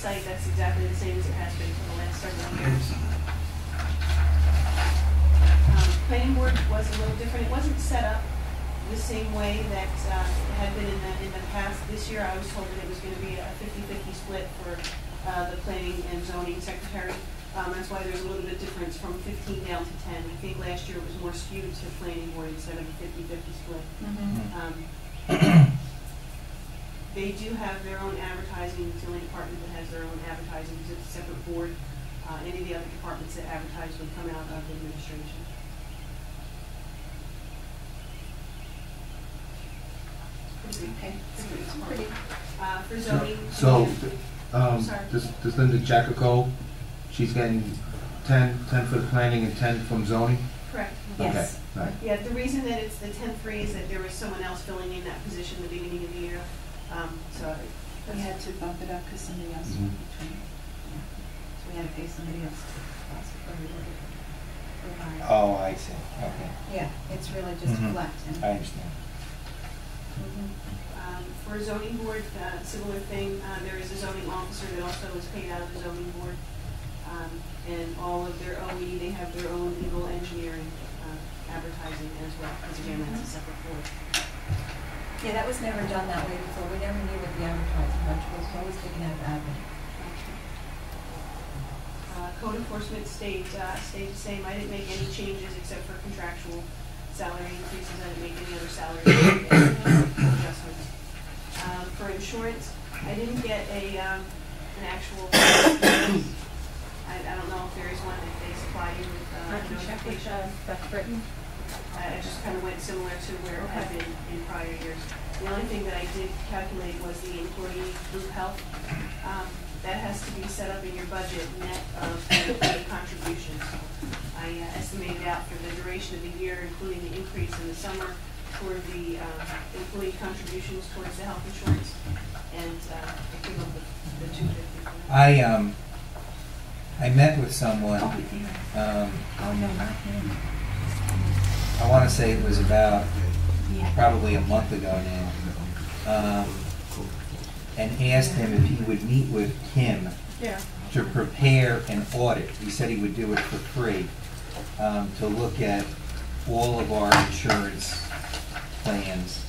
site, that's exactly the same as it has been for the last several years. Planning board was a little different. It wasn't set up the same way that it had been in the past. This year I was told that it was going to be a 50-50 split for the planning and zoning secretary. That's why there's a little bit of difference from 15 down to 10. I think last year it was more skewed to planning board instead of a 50-50 split. They do have their own advertising. It's the only department that has their own advertising because it's a separate board. Any of the other departments that advertise would come out of administration. Okay. For zoning. So, does Linda Jackico, she's getting 10 for the planning and 10 from zoning? Correct. Yes. Okay. Right. Yeah, the reason that it's the 10-3 is that there was someone else filling in that position at the beginning of the year. So we had to bump it up because somebody else was between. Yeah. So we had to pay somebody else to Oh, I see. Okay. Yeah, it's really just flat. I understand. For zoning board, similar thing, there is a zoning officer that also is paid out of the zoning board. And all of their OE, they have their own legal engineering advertising as well, because again, that's a separate board. Yeah, that was never done that way before. We never knew what the advertising budget was. It was always taken out of admin. Code enforcement stayed the same. I didn't make any changes except for contractual salary increases. I didn't make any other salary adjustments. For insurance, I didn't get an actual. I don't know if there is one that they supply you with notification. Beth Britton. I just kind of went similar to where it had been in prior years. The only thing that I did calculate was the employee group health. That has to be set up in your budget net of employee contributions. I estimated out for the duration of the year, including the increase in the summer, for the employee contributions towards the health insurance, and I came up with the 250. I met with someone. Oh no, not him. I want to say it was about probably a month ago now, and asked him if he would meet with Kim to prepare an audit. He said he would do it for free, to look at all of our insurance plans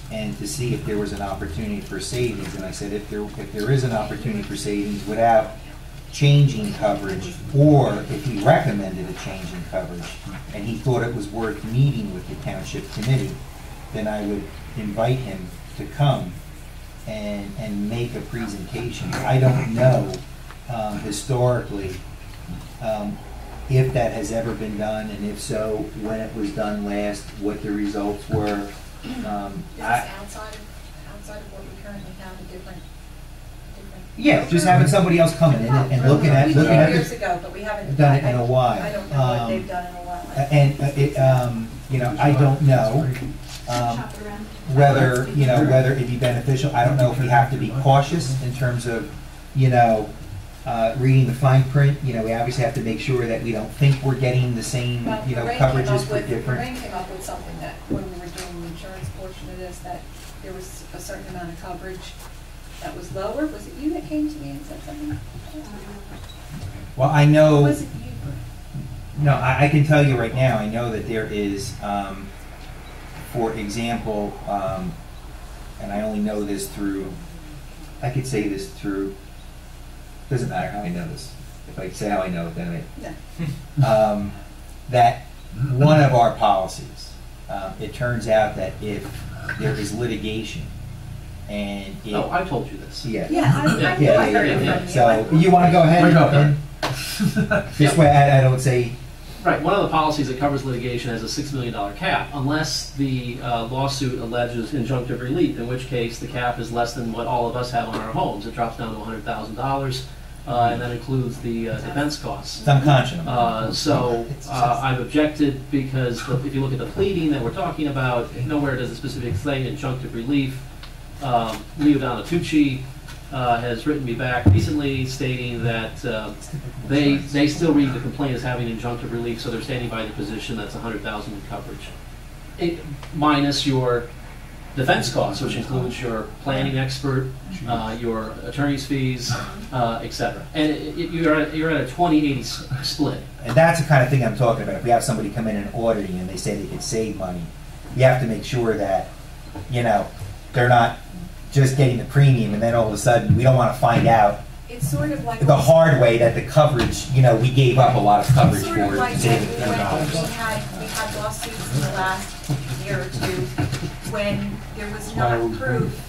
and to see if there was an opportunity for savings. And I said if there is an opportunity for savings without changing coverage, or if he recommended a change in coverage and he thought it was worth meeting with the township committee, then I would invite him to come and make a presentation. I don't know historically if that has ever been done, and if so, when it was done last, what the results were. Is this outside of what we currently have, a different? Yeah, just having somebody else come in and looking at years ago, but we haven't done it in a while. I don't know what they've done in a while. And you know, I don't know whether it'd be beneficial. I don't know if we have to be cautious in terms of reading the fine print. We obviously have to make sure that we don't think we're getting the same coverages for different. Lorraine came up with something that when we were doing the insurance portion of this, that there was a certain amount of coverage that was lower. Was it you that came to me and said something? Well, I know. Was it you? No, I can tell you right now. I know that there is, for example, and I only know this through. I could say this through. Doesn't matter how I know this. If I say how I know it, then that one of our policies. It turns out that if there is litigation. And I told you this. Yeah. Yeah, I heard it from you. So you want to go ahead? This way, I don't say. Right. One of the policies that covers litigation has a $6 million cap, unless the lawsuit alleges injunctive relief, in which case the cap is less than what all of us have on our homes. It drops down to $100,000, and that includes the defense costs. It's unconscionable. So I've objected because if you look at the pleading that we're talking about, nowhere does it specifically say injunctive relief. Leo Donatucci has written me back recently stating that they still read the complaint as having injunctive relief, so they're standing by the position that's $100,000 in coverage, minus your defense costs, which includes your planning expert, your attorney's fees, et cetera. And you're at a 20-80 split. And that's the kind of thing I'm talking about. If we have somebody come in and audit you and they say they could save money, you have to make sure that, you know, they're not just getting the premium and then all of a sudden we don't want to find out It's sort of like the hard way that the coverage, you know, we gave up a lot of coverage It's for sort of it. like saving when $10. we had lawsuits in the last year or two, when there was not proof.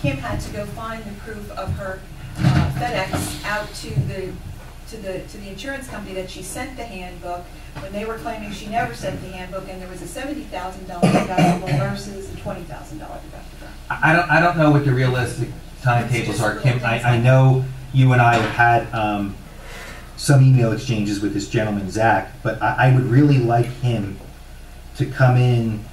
Kim had to go find the proof of her FedEx out to the insurance company that she sent the handbook, when they were claiming she never sent the handbook, and there was a $70,000 deductible versus a $20,000 deductible. I don't know what the realistic timetables are, Kim. I know you and I have had some email exchanges with this gentleman, Zach, but I would really like him to come in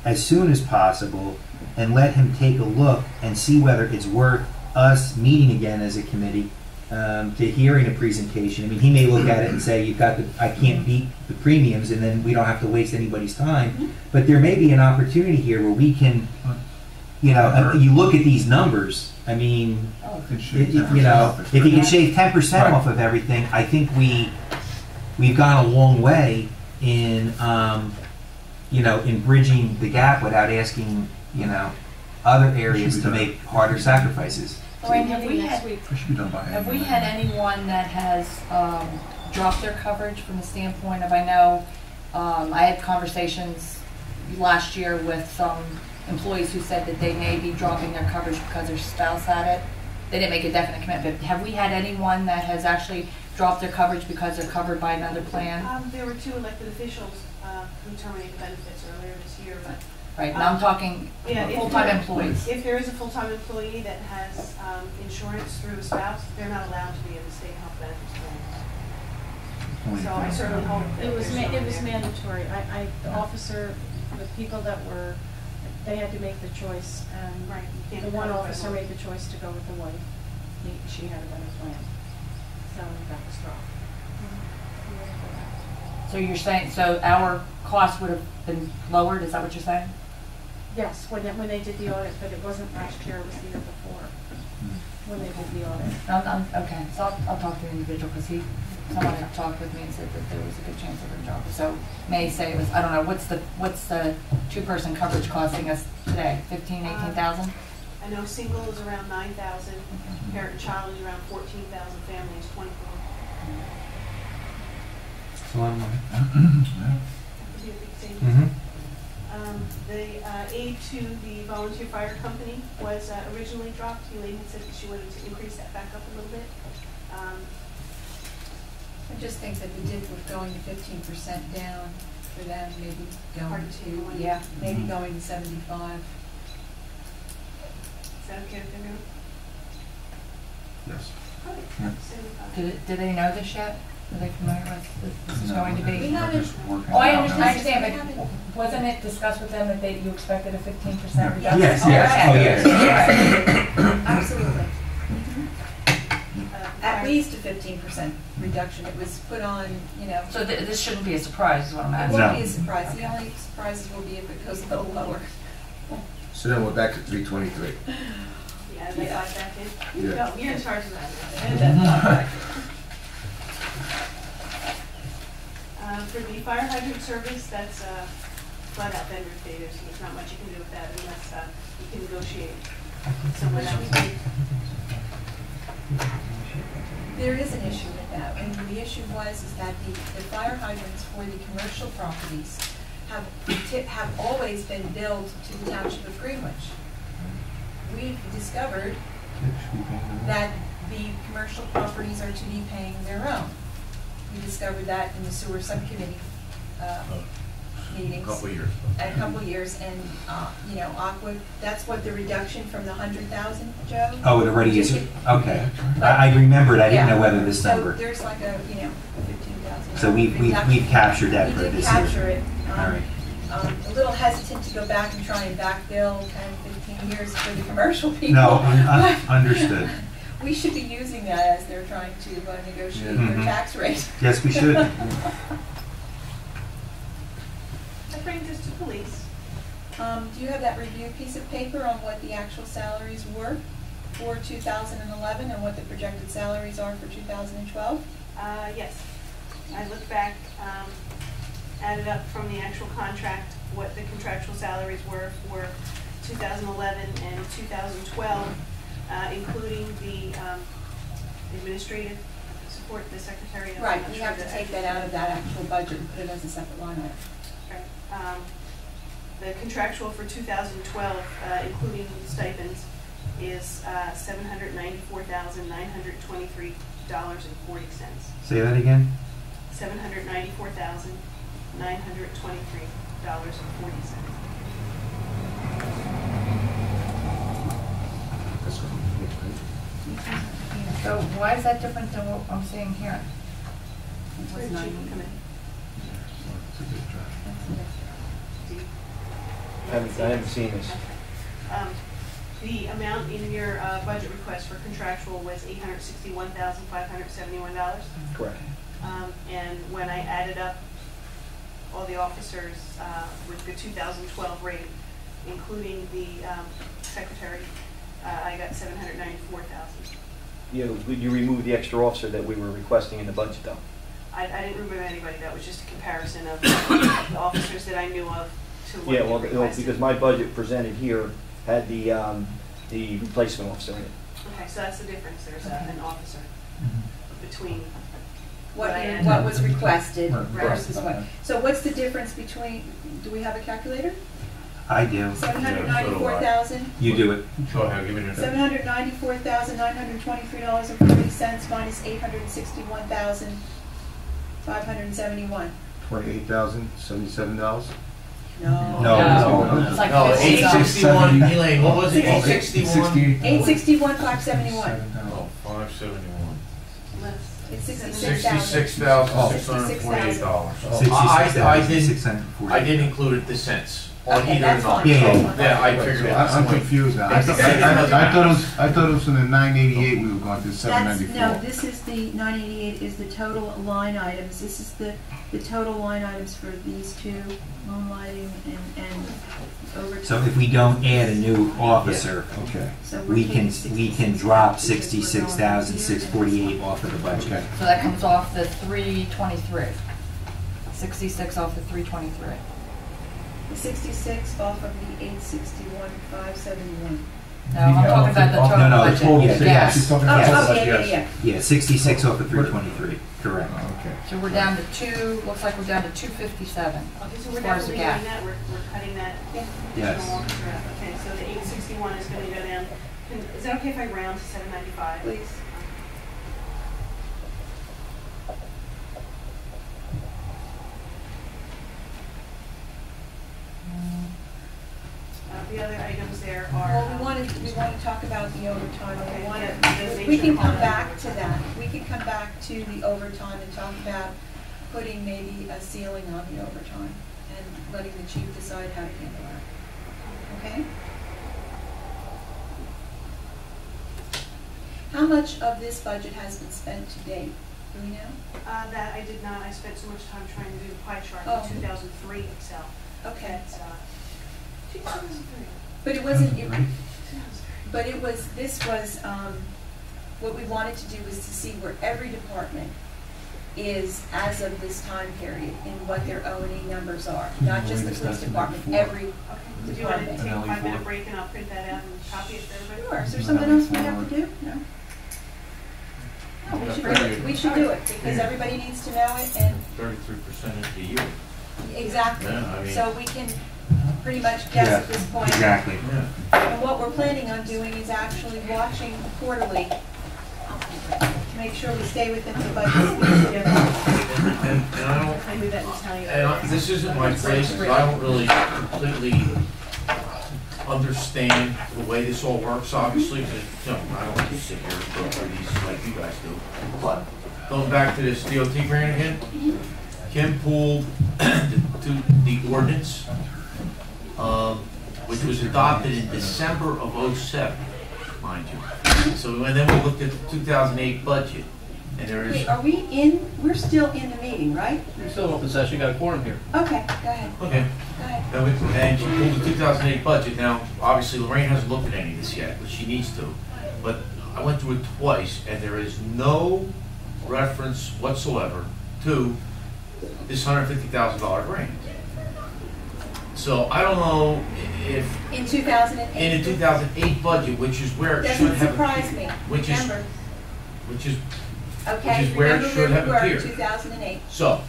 as soon as possible and let him take a look and see whether it's worth us meeting again as a committee to hearing a presentation. I mean, he may look at it and say, "You've got I can't beat the premiums," and then we don't have to waste anybody's time. But there may be an opportunity here where we can, you know, you look at these numbers. I mean, you know, if you can shave 10% off of everything, I think we've gone a long way in, you know, in bridging the gap without asking, you know, other areas to make harder sacrifices. Wayne, have we had anyone that has dropped their coverage from the standpoint of, I know I had conversations last year with some employees who said that they may be dropping their coverage because their spouse had it. They didn't make a definite commitment. Have we had anyone that has actually dropped their coverage because they're covered by another plan? There were 2 elected officials who terminated benefits earlier this year, but Right, now I'm talking full-time employees. If there is a full-time employee that has insurance through a spouse, they're not allowed to be in the state health benefits plan. So I certainly hope It was mandatory. The officer, the people that were, they had to make the choice, and Right, you can't the one cover officer everyone. made the choice to go with the wife. She had a better plan, so that was dropped. So you're saying, so our cost would have been lowered, is that what you're saying? Yes, when they did the audit, but it wasn't last year, it was the year before, when they did the audit. Okay, so I'll talk to the individual, because someone had talked with me and said that there was a good chance of a drop. So may say it was, I don't know, what's the 2-person coverage costing us today? 15, 18,000? I know single is around 9,000, parent and child is around 14,000, family is 24. It's a lot of money. That could be a big savings. Mm-hmm. The aid to the volunteer fire company was originally dropped. Elaine had said that she wanted to increase that back up a little bit. I just think that the dip with going to 15% down for them, maybe going to, maybe going to 75. Is that okay with everyone? Yes. Okay. 75. Do they know this yet? Are they familiar with this is going to We be? haven't, Oh, I understand, but wasn't it discussed with them that you expected a 15% reduction? Yes, Oh, yes, okay. oh, yes. absolutely. At least a 15% reduction. It was put on, you know. So this shouldn't be a surprise, is what I'm It asking. won't be a surprise. The only surprises will be if it goes a little lower. So then we're back to 323. Yeah, they got back in. Yeah. No, you're in charge of that. For the fire hydrant service, that's flat out vendor data, so there's not much you can do with that unless you can negotiate someone else. There is an issue with that, and the issue is that the fire hydrants for the commercial properties have always been billed to the Township of Greenwich. We've discovered that the commercial properties are to be paying their own. We discovered that in the sewer subcommittee meetings. A couple years, and you know, Aqua. That's what the reduction from the 100,000, Joe. Oh, it already is. Okay, I remembered. I didn't know whether this number. So there's like a 15,000. So we've captured that for We did this capture year. it. All right. A little hesitant to go back and try and back bill 10, 15 years for the commercial people. No, understood. We should be using that as they're trying to negotiate their tax rate. Yes, we should. That brings us to police. Do you have that review piece of paper on what the actual salaries were for 2011 and what the projected salaries are for 2012? Yes. I looked back, added up from the actual contract what the contractual salaries were for 2011 and 2012, including the administrative support, the secretary. Right, we have to take that out of that actual budget and put it as a separate line item. Right. The contractual for 2012, including stipends, is $794,923.40. Say that again? $794,923.40. So why is that different than what I'm seeing here? Where did you come in? I haven't seen this. The amount in your budget request for contractual was $861,571. Correct. And when I added up all the officers with the 2012 rate, including the secretary, I got $794,000. You removed the extra officer that we were requesting in the budget, though. I didn't remove anybody. That was just a comparison of the officers that I knew of to what Yeah, they well, requested. because my budget presented here had the replacement officer in it. Okay, so that's the difference. There's an officer between What was requested Right. versus what. So what's the difference between, do we have a calculator? I do. 794,000? You do it. Go ahead, give me your. $794,923.40 minus $861,571. $28,077. No. No. It's like No, 50. 861, Elaine, what was it? 861? 861,571. Oh, 571. less. It's 66,000. $66,648. I didn't include the cents on Okay, either that's number. fine. Yeah, Yeah, I figured it. I'm confused now. I thought it was from the 988 we were going to 794. No, this is the 988 is the total line items. This is the total line items for these two, moonlighting and overtime. So if we don't add a new officer, Okay. So we're we taking can drop 66,000 $66,648 off of the budget. Okay. So that comes off the 323. 66 off the 323. The 66 off of the 861,571. No, I'm talking about the total No, the budget. total, Yes. she's talking Oh, about oh, that, yeah, yes. yeah, Yeah, 66 off of 323, correct. Okay. So we're down to looks like we're down to 257. Okay, so As we're far as the definitely gap. doing that. We're cutting that. Yeah. Yes. additional officer out. Okay, so the 861 is going to go down. Is that okay if I round to 795? Please. The other items there are. Well, we want to talk about the overtime. Okay, We want yeah, to, the we can nature come of back to it. that. We can come back to the overtime and talk about putting maybe a ceiling on the overtime and letting the chief decide how to handle that. Okay? How much of this budget has been spent to date? Do we know? That I did not. I spent so much time trying to do the pie chart Oh. in 2003 Excel. Okay. It's, 2003. But it wasn't, 2003. but it was, this was, what we wanted to do was to see where every department is as of this time period and what their O&E numbers are, not just the police department, every Okay. Do you want to take a An LE 5-minute four. break and I'll print that out and copy it for everybody? Sure, is there something else we have to do? No? No, we should do it, we should do it, because everybody needs to know it, and 33% into the year. exactly, Yeah, I mean- so we can pretty much guess at this point. Exactly. Yeah. And what we're planning on doing is actually watching quarterly to make sure we stay within the budget. And I don't, I knew that was how you. this isn't my place, 'cause I don't really completely understand the way this all works, obviously, because, I don't like to sit here and go through these like you guys do. But, going back to this DOT grant again, Kim pulled the ordinance, which was adopted in December of '07, mind you. So, and then we looked at the 2008 budget, And there is, Wait, are we're still in the meeting, right? You're still in open session, got a quorum here. Okay, go ahead, okay. go ahead. And she pulled the 2008 budget. Now, obviously Lorraine hasn't looked at any of this yet, but she needs to. But I went through it twice, and there is no reference whatsoever to this $150,000 grant. So I don't know if In 2008? in the 2008 budget, which is where it should Doesn't have surprise me, which is- remember. which is Okay, which is where it remember should where have we were in appeared. 2008. so.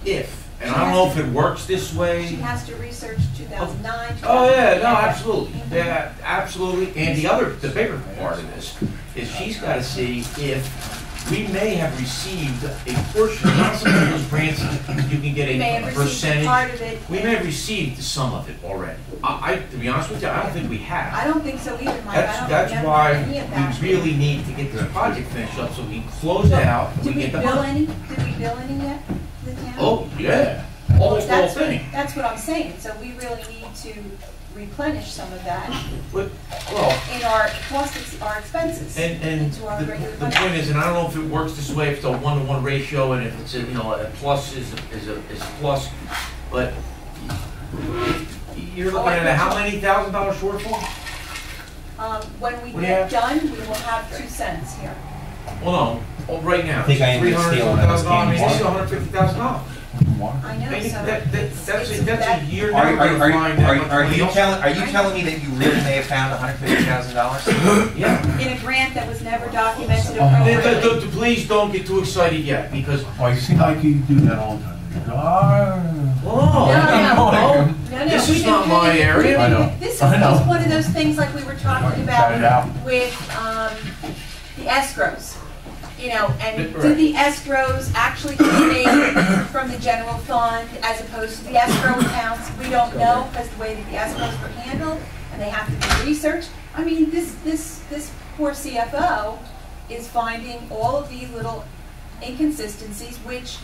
If, and I don't know if it works this way. She has to research 2009, Oh, yeah, no, 2010. absolutely, yeah, absolutely, and the bigger part of this is she's gotta see if we may have received a portion, not some of those grants, you can get We may a have received percentage. part of it. We may have received some of it already. To be honest with you, I don't think we have. I don't think so either, Mike. I don't That's remember why any of that. we really need to get this project finished up so we can close it out and we Did we get the bill money. any, did we bill any yet, to the town? Oh, yeah, almost the whole thing. That's what I'm saying, so we really need to replenish some of that But, well, in our our expenses and into our the regular the budget. point is, and I don't know if it works this way, if it's a 1-to-1 ratio, and if it's a, a plus is plus, but you're looking at a how many $1,000 shortfall? When we What do you get have? done, we will have 2 cents here. Well, no, right now, I think I ended up stealing one of those $300,000, I mean, candy this is bars. $150,000. I know, so. That's a year, Are, never are, gonna are, find that much are money you else. telling me that you really may have found $150,000? Yeah. In a grant that was never documented Oh. appropriately. Please don't get too excited yet, because, Oh, you seem like you do that all the time. You go, "Ah." no, No, this we is can not my really- area. I know. This is I know. just one of those things like we were talking Shout it about out. with the escrows. And do Right. the escrows actually come in from the general fund as opposed to the escrow accounts? We don't know because the way that the escrows were handled, and they have to be researched. I mean, this poor CFO is finding all of these little inconsistencies, which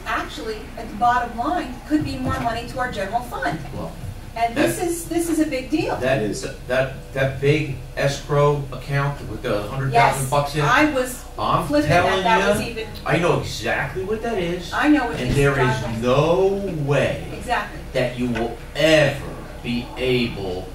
actually, at the bottom line, could be more money to our general fund. Well, And this is a big deal. that is, that big escrow account with the Yes, $100,000 in it, I was I'm flipping telling that was you, even, I know exactly what that is, I know what and this there is driveway- no way Exactly. that you will ever be able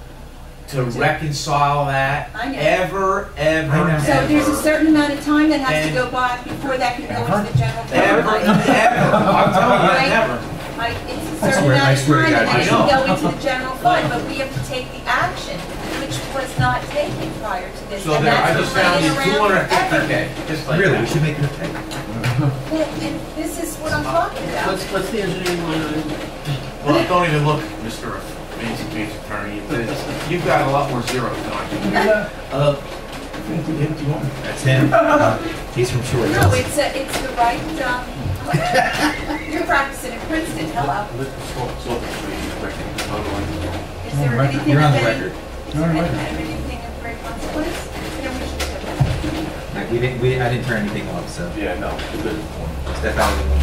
to reconcile that, I know. ever, ever, So there's a ever. certain amount of time that has to And- go by before that can go into the general fund. Ever, Right? ever, I'm telling you, Right. never. It's a I certain swear- amount I of swear to time God, and then I it can know. go into the general fund, but we have to take the action, which was not taken prior to this. So And there, I that's just been found you running around forever. $250K, just like Really, that. we should make it a pay. Well, and this is what I'm talking about. What's the engineering line item? Well, don't even look, Mr. Fancy Pants Attorney. You've got a lot more zeros than I do. That's him. He's from Short No, Hills. it's the right, you're practicing in Princeton, hello. Is there You're on the anything You're on of the any, record. is there anything of great consequence? Then we should step back. I didn't turn anything off, so Yeah, no, good. step out of the room.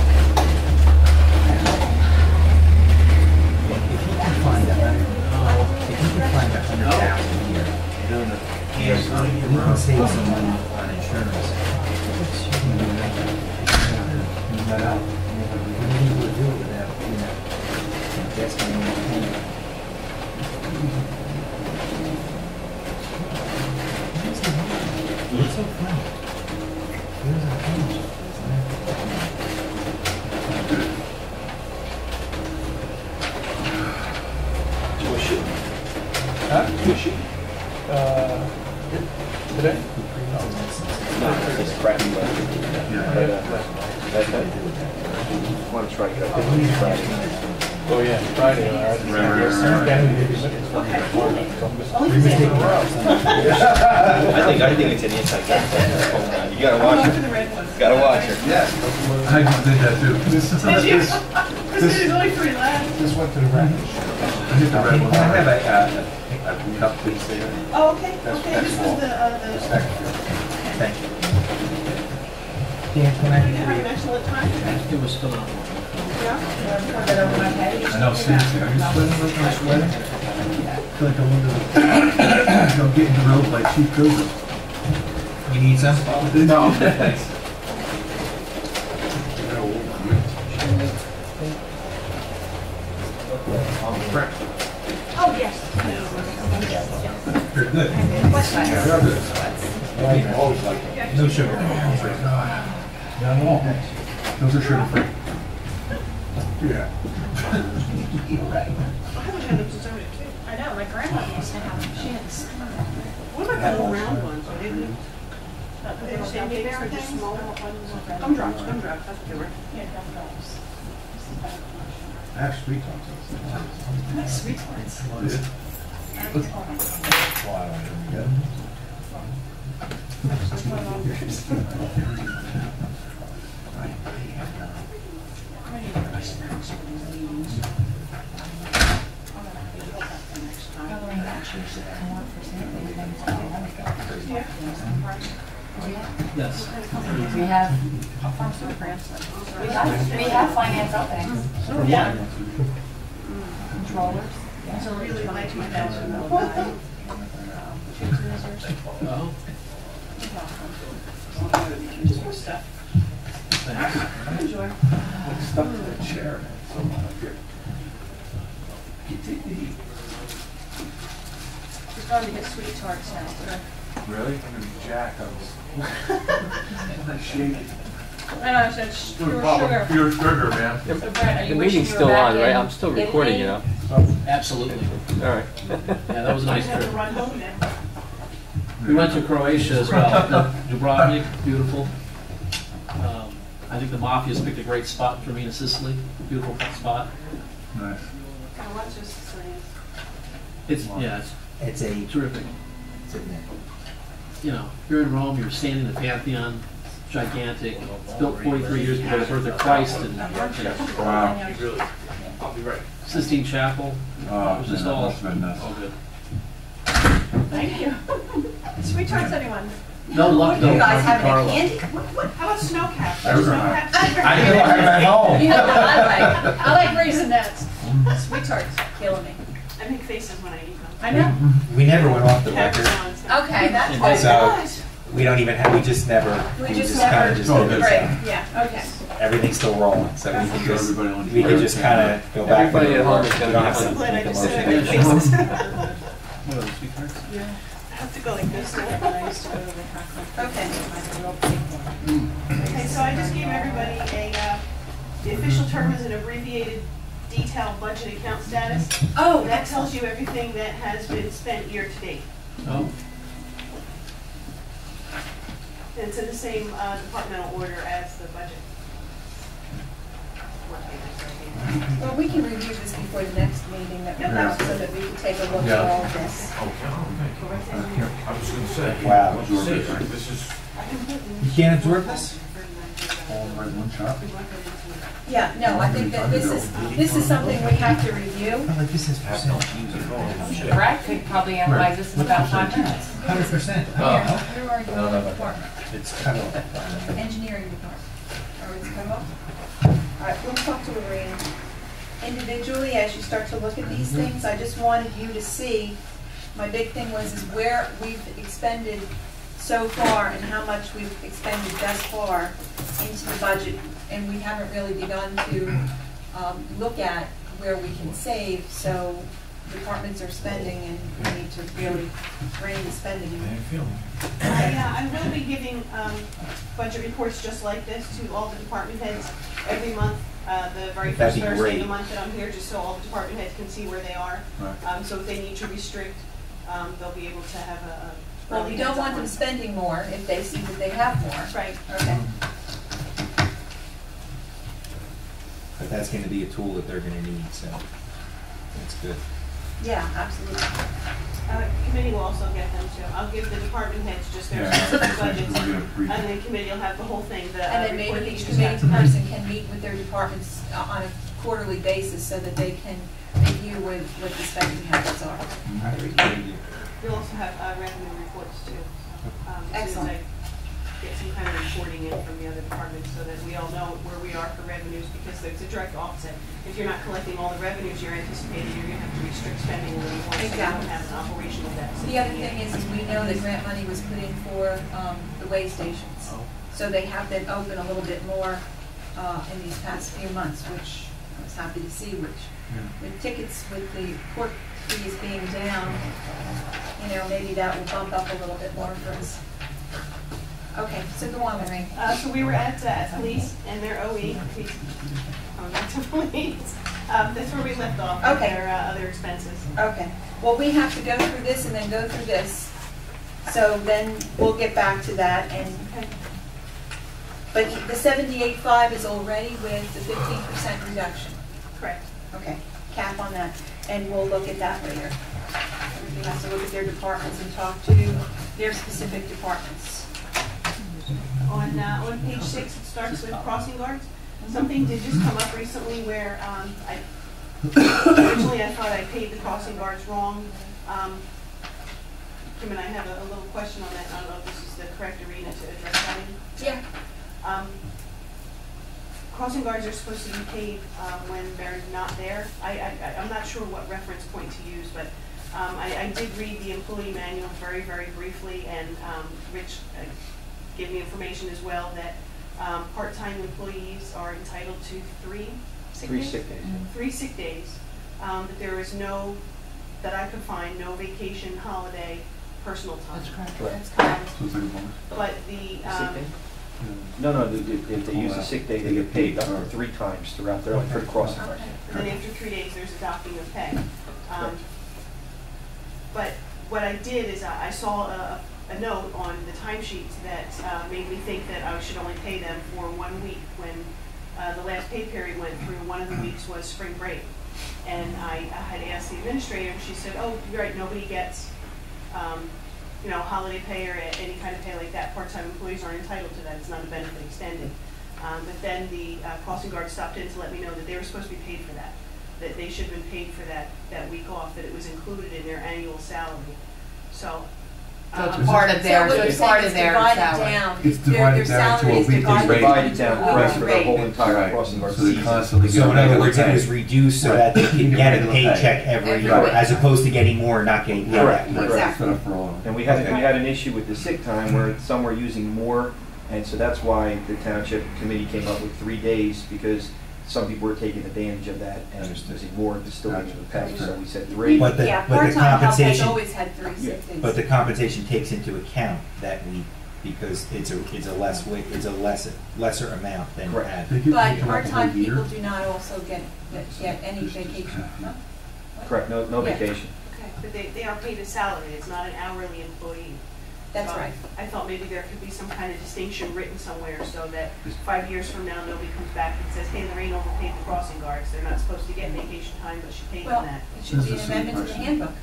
If he can find $100,000 here, and we can save some money on insurance. What are you able to do it without, investing in the What's so funny? Here's our page. Tuition. Huh? Tuition. Today? No, it's crappy weather. But, want to try to get up there this Friday. Oh, yeah, Friday, all right. I think it's an inside job. You gotta watch her. Gotta watch her. Yeah. I just did that too. There's only 3 left. This went to the ranch. I hit the red Can one. I have a cup, please? Oh, okay, this is the, Thank you. Dan, can I have an read? excellent time. It was phenomenal. I know, seriously, are you sweating like I'm sweating? I feel like I'm under the, get in the road like Chief Cobra. You need some? No, thanks. Oh, yes. You're good. Always like it. No sugar. Not at all. Those are sugar free. Yeah. I know, my grandma used to have them. She had this. What about the little round ones? Are they good? They just have big or just small ones? Gumdrops, that's what they were. Yeah, gumdrops. I have sweet tarts. Sweet ones. Yes. We have finance openings. Yeah. Controllers. So really like my Oh, just more stuff. thanks. Enjoy. Stuck to the chair. So good. She's going to get sweet tarts now. So. Really? I'm gonna be jacked. I was shaking. I know, I said sugar. Pure sugar, man. So Brett, are you The wishing meeting's you were still back on, right? in I'm still recording, you Italy? know. Absolutely. All right. Yeah, that was a nice I have to trip. run home then. We went to Croatia as well. Dubrovnik, beautiful. I think the Mafia's picked a great spot for me in Sicily. Beautiful spot. Nice. I want just saying. It's It's a, terrific. it's a, You know, you're in Rome. You're standing in the Pantheon, gigantic. It's built 43 years before the birth of Christ, and Wow. I'll be right. Sistine Chapel. It was just man, that all must've been nuts. good. Thank you. Sweet tarts, anyone? No luck though. You guys have any Carlo. candy? How about snow caps? Those are Snow nice. caps? I know, I have at home. You know what I like? I like raisinets. Sweet tarts, killing me. I make faces when I eat them. I know. we never went off the record, Caps on, so- Okay, that's And fine. so we don't even have, we just never, We we just just kind never of just Oh, did good. it. break, yeah, okay. Everything's still rolling, so we can Sure, just, everybody on we can just kind of go back. Everybody and at home forth. is gonna We don't be have to I'm glad I make a just said I motion. make faces. What are those, sweet tarts? I have to go like this now. Okay. Okay, so I just gave everybody the official term is an abbreviated detailed budget account status. Oh, That tells you everything that has been spent year to date. Oh, And it's in the same departmental order as the budget. well, we can review this before the next meeting that we Yep. have, so that we can take a look at Yeah. all of this. Okay. I was gonna say. Wow. This is. You can't absorb this? All in one shot. Yeah, no, I think that this is something we have to review. Oh, like this is percent. Brett could probably analyze this in about 5 minutes. 100%. Where are you in the department? It's cut off. Engineering department. Or it's come up? All right, we'll talk to Lorraine. Individually, as you start to look at these things, I just wanted you to see, my big thing was is where we've expended so far and how much we've expended thus far into the budget. And we haven't really begun to look at where we can save, so departments are spending and we need to really rein the spending in. Yeah, I will be giving budget reports just like this to all the department heads every month, the very That'd first be Thursday of great. the month that I'm here, just so all the department heads can see where they are. Right. So if they need to restrict, they'll be able to have a. Well, we don't want them spending more if they see that they have more. Right. Okay. But that's gonna be a tool that they're gonna need, so that's good. Yeah, absolutely. Committee will also get them too. I'll give the department heads just their Yeah. specific budgets, We'll get a brief. and then committee will have the whole thing, the And then report maybe that each you just got committee tonight. person can meet with their departments on a quarterly basis so that they can review what the spending habits are. We'll also have revenue reports too. As soon as Excellent. get some kind of reporting in from the other departments so that we all know where we are for revenues, because there's a direct offset. If you're not collecting all the revenues you're anticipating, you're gonna have to restrict spending a little more, so you don't have an operational deficit. The other thing is we know that grant money was put in for the way stations. So they have been open a little bit more in these past few months, which I was happy to see, which with tickets, with the court fees being down, you know, maybe that will bump up a little bit more for us. Okay, so go on, Lorraine. So we were at police and their OE. Back to police. That's where we left off. Okay. Their other expenses. Okay. Well, we have to go through this and then go through this. So then we'll get back to that. And but the 78.5 is already with the 15% reduction. Correct. Okay. Cap on that, and we'll look at that later. Everybody has to look at their departments and talk to their specific departments. On page 6, it starts with crossing guards. Something did just come up recently where originally I thought I paid the crossing guards wrong. Kim and I have a little question on that. I don't know if this is the correct arena to address that in. Yeah. Crossing guards are supposed to be paid when they're not there. I'm not sure what reference point to use, but I did read the employee manual very, very briefly, and Rich gave me information as well that part-time employees are entitled to 3 sick days. 3 sick days. 3 sick days. That there is no, that I could find, no vacation, holiday, personal time. That's correct. That's correct. So it's like a bonus? But the Sick day? No, if they use a sick day, they get paid up to 3 times throughout their life for the crossing guards. and then after 3 days, there's a docking of pay. But what I did is I saw a note on the timesheets that made me think that I should only pay them for 1 week when the last pay period went through. One of the weeks was spring break. And I had asked the administrator, and she said, oh, you're right, nobody gets you know, holiday pay or any kind of pay like that. Part-time employees aren't entitled to that. It's not a benefit extended. But then the crossing guard stopped in to let me know that they were supposed to be paid for that. That they should have been paid for that week off, that it was included in their annual salary. So So it's part of their, so it's part of their divided salary. down. It's divided down to a weekly rate. Divided down price for the rate. whole entire Right. crossing guard So they season. constantly So in other words, it was reduced so that they could get a paycheck every year, Right. as opposed to getting more and not getting. Correct. Yeah. Exactly. Set up for all. And we had an issue with the sick time where some were using more, and so that's why the township committee came up with 3 days, because some people were taking advantage of that and using more to still get the pay. So we said 3. But the, Yeah, but the part-time help has compensation, always had 3 sick days. but the compensation takes into account that week, because it's a lesser amount than Correct. had. They get But taken off the part-time whole year? people do not also get any vacation. No? Correct, no Yeah. vacation. okay, but they are paid a salary. It's not an hourly employee. That's So right. I thought maybe there could be some kind of distinction written somewhere so that 5 years from now, nobody comes back and says, hey, Lorraine overpaid the crossing guards. They're not supposed to get vacation time, but she paid Well, them that. it should be This an is a amendment to the question. handbook.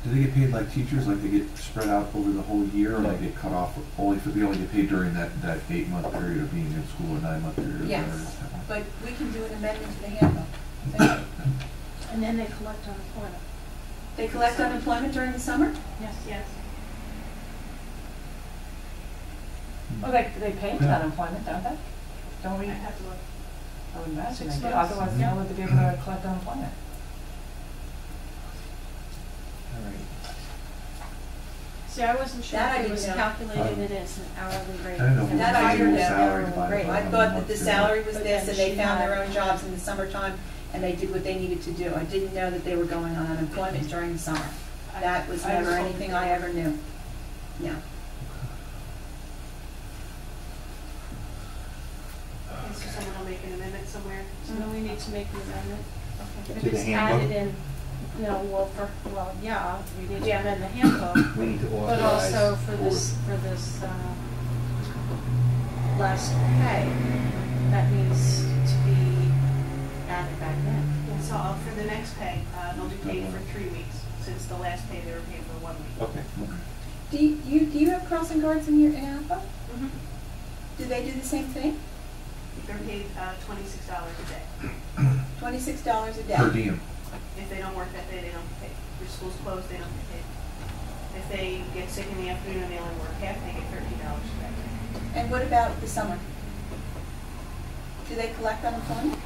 Do they get paid like teachers, like they get spread out over the whole year, or they get cut off only they only get paid during that 8-month period of being in school, or 9-month period? or Yes, whatever? but we can do an amendment to the handbook. And then they collect unemployment. They collect unemployment during the summer? Yes. Yes. Well, they pay into Yeah. unemployment, don't they? Don't we? I have to look. I would imagine 6 they do, months. otherwise Yeah. how would they be able to collect unemployment? All right. See, I wasn't sure That I if it didn't was know. calculated it as an hourly rate. I don't know. And That that's I your didn't know. Salary hourly divided rate. by I thought that the month, salary was But this, then and they she found their had- own jobs in the summertime, and they did what they needed to do. I didn't know that they were going on unemployment during the summer. That was never anything I ever knew. No. Okay, so someone will make an amendment somewhere. So then we need to make an amendment. Okay. If To the it's handbook? added in, you know, yeah, we need to amend the handbook. We need to But authorize. also for this last pay, that needs to be added back in. And so for the next pay, they'll be paid for 3 weeks, since the last pay they were paid for 1 week. Okay. Do you have crossing guards in your APA? Mhm. Do they do the same thing? They're paid $26 a day. $26 a day? Per diem. If they don't work that day, they don't get paid. If school's closed, they don't get paid. If they get sick in the afternoon and they only work half, they get $13 back. And what about the summer? Do they collect unemployment?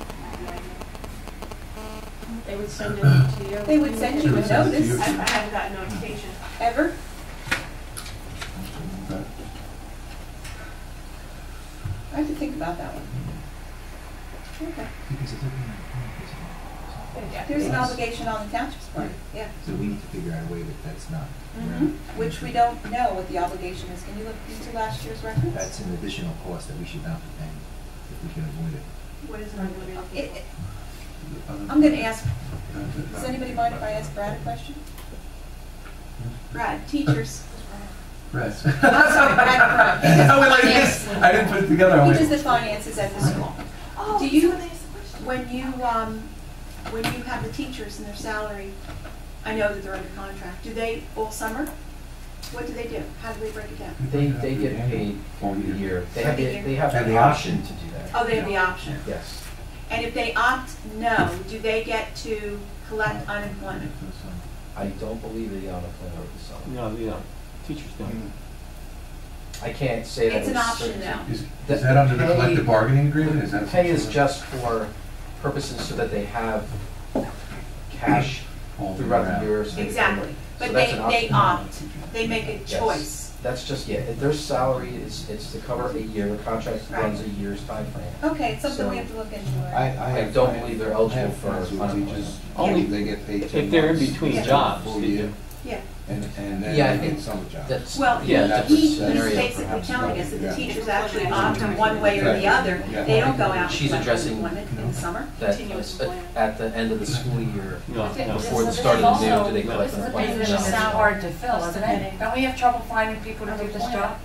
They would send it to you. They would send you a notice. I haven't gotten notification. Ever? Okay. I have to think about that one. Okay. There's an obligation on the township's part, yeah. So we need to figure out a way that that's not. Which we don't know what the obligation is. Can you look into last year's records? That's an additional cost that we should not be paying if we can avoid it. What is it I'm going to be looking for? I'm going to ask, does anybody mind if I ask Brad a question? Brad, teachers. Right. I'm sorry, Brad. I went like this. I didn't put it together. I He went, does the finances at the school. Oh, Do you, someone asked a question. when you have the teachers and their salary, I know that they're under contract, do they all summer? What do they do? How do they break it down? They get paid for the year. They have, For the year. they have And the the option to do that. Oh, they have the option. Yes. And if they opt no, do they get to collect unemployment? I don't believe they own a plan over the summer. No, yeah, teachers don't. I can't say that. It's an with option certainty. now. is that under the pay- collective bargaining agreement? Is that Pay is something- just for purposes so that they have cash all throughout around? the year. so they can- Exactly. so But that's they an option. opt, they make a Yes. choice. That's just, yeah, their salary is, it's to cover a year, the contract Right. runs a year's time frame. Okay, it's something we So- have to look into. I don't believe they're eligible for unemployment. Only They get paid if they're in between Yeah. jobs. full they year, do. Yeah. and then Yeah, I they get think summer jobs. That's, Well, yeah, that's a he's scenario basically perhaps. telling us that the Yeah. teachers actually opt in one way or the other. Yeah. They don't go out and She's collect addressing- unemployment in the summer. That Continuous is, employment. at the end of the school year, No, no. before the start of the new, do they collect This is a unemployment? position No. that's hard to fill, isn't it? Don't we have trouble finding people to do this job?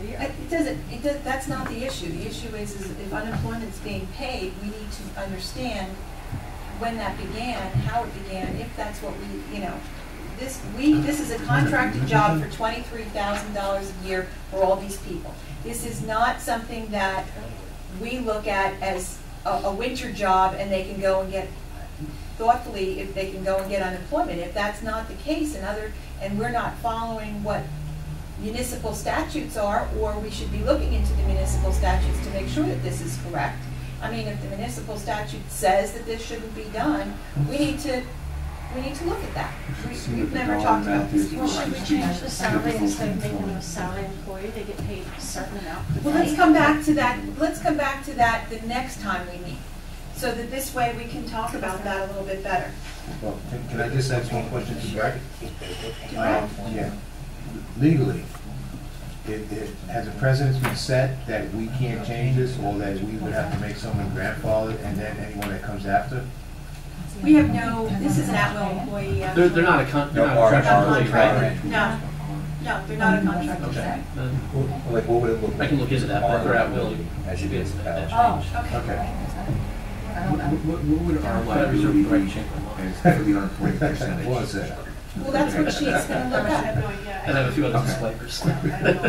It doesn't, that's not the issue. The issue is if unemployment's being paid, we need to understand when that began, how it began, if that's what we, this is a contracted job for $23,000 a year for all these people. This is not something that we look at as a winter job and they can go and get, thoughtfully, if they can go and get unemployment. If that's not the case and we're not following what municipal statutes are, or we should be looking into the municipal statutes to make sure that this is correct. I mean, if the municipal statute says that this shouldn't be done, we need to look at that. We've never talked about this Well, before. should we change the salary instead of making them a salary employee, they get paid a certain amount? Well, let's come back to that the next time we meet, so that this way we can talk about that a little bit better. Well, can I just ask one question to Brad? Brad? Yeah. Legally, has a precedent been set that we can't change this, or that we would have to make someone grandfathered, and then anyone that comes after? We have this is an at-will employee. They're not a No, contractual employee, contract. right? No, they're not a contractor. Okay. Like, what would it look like? I can look into that, but they're at will. As it is That now. change. Oh, Okay. Okay. I don't know. What would our But I reserve the right to change my mind. is for the unemployment percentage? What was that? Well, that's what she's gonna look I have at. no idea. And I have a few other Okay. disclaimers. I don't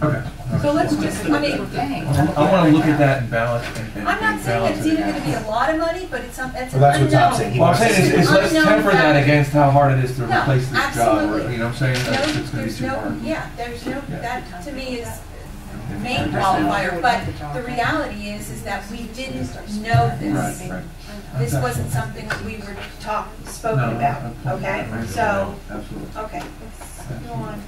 know. Okay. So let's just, I mean, Dang. I want to look at that and balance and I'm not saying balance it's it either against. gonna be a lot of money, but it's an Well, that's what Tom's unknown. saying. He Well, I'm wants to saying see is let's Unknown temper that factor. against how hard it is to No, replace this job, or, absolutely. you know what I'm saying? No, That's it's gonna be there's too no, hard. yeah, there's no, Yeah. that to me is the main qualifier, but the reality is that we didn't know this. Right, right. This wasn't something that we were spoken No, about, okay? So, Absolutely. okay, let's go on.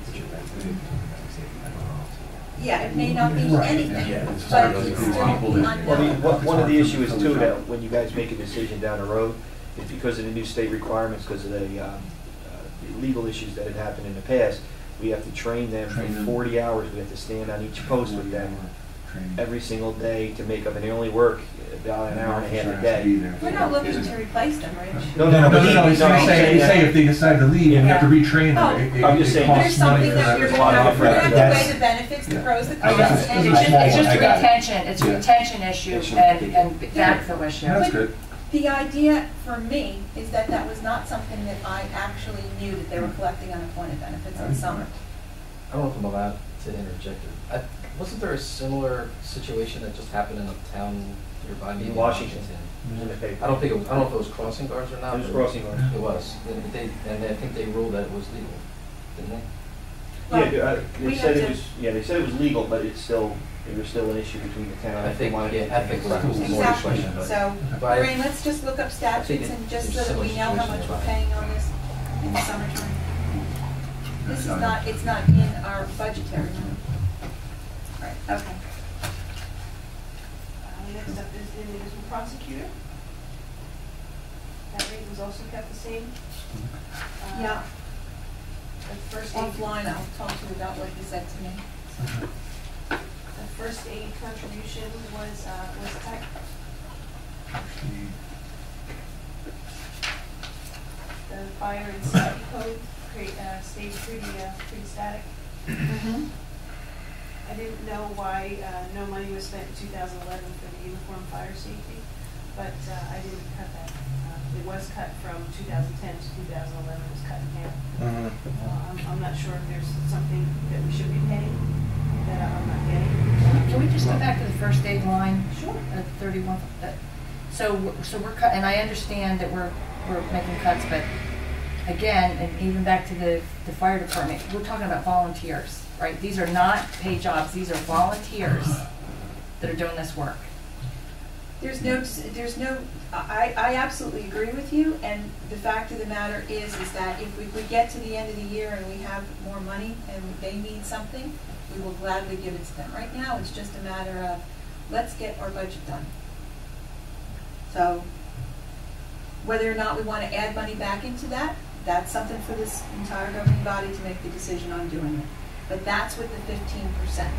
Yeah, it may not be Right. anything, Yeah. but These it's still people the that- Well, unknown. one of the issues too, that when you guys make a decision down the road, is because of the new state requirements, because of the legal issues that had happened in the past, we have to train them for Train them. 40 hours. We have to stand on each post with them Training. every single day to make up, and they only work about an hour and a half a Officer has to day. be there. We're not looking to replace them, Rich. No, No, but he's saying if they decide to leave, you have to retrain Oh. them. It- I'm just it saying, costs There's money something for that that. we're There's a gonna lot of have, we're gonna have to That's- weigh the benefits, the pros, the I got cons. it. And it's just I a got it. retention, it's a Yeah. retention issue and backfill issue. That's good. The idea for me is that that was not something that I actually knew, that they were collecting unemployment benefits in the summer. I don't know if I'm allowed to interject. Wasn't there a similar situation that just happened in a town nearby me In Washington. In the I paper. don't know if it was crossing guards or not. It was but crossing guards. It was. And I think they ruled that it was legal, didn't they? Well, They we said have it to- was, yeah, they said it was legal, but it's still, there's still an issue between the town. I think, Wanted to yeah, take ethics it was back. more the Exactly, question, but. so, but I- Lorraine, let's just look up statutes think and just there's so that we similar know how situations much we're nearby. paying on this in the summertime. This is not, it's not in our budgetary money. Right, okay. Next up is the municipal prosecutor. That rate was also kept the same. Yeah, The first aid, offline, I'll talk to you about what you said to me. the first aid contribution was cut. The fire and safety code stayed pretty static. Mm-hmm. I didn't know why no money was spent in 2011 for the uniform fire safety, but I didn't cut that. It was cut from 2010 to 2011, it was cut in half. I'm not sure if there's something that we should be paying that I'm not getting. Can we just go back to the first aid line? Sure. At 31, so we're cut, and I understand that we're making cuts, but again, and even back to the fire department, we're talking about volunteers, right? These are not paid jobs, these are volunteers that are doing this work. There's no, I absolutely agree with you, and the fact of the matter is that if we get to the end of the year and we have more money and they need something, we will gladly give it to them. Right now, it's just a matter of, let's get our budget done. So, whether or not we want to add money back into that, that's something for this entire governing body to make the decision on doing it. But that's with the 15%,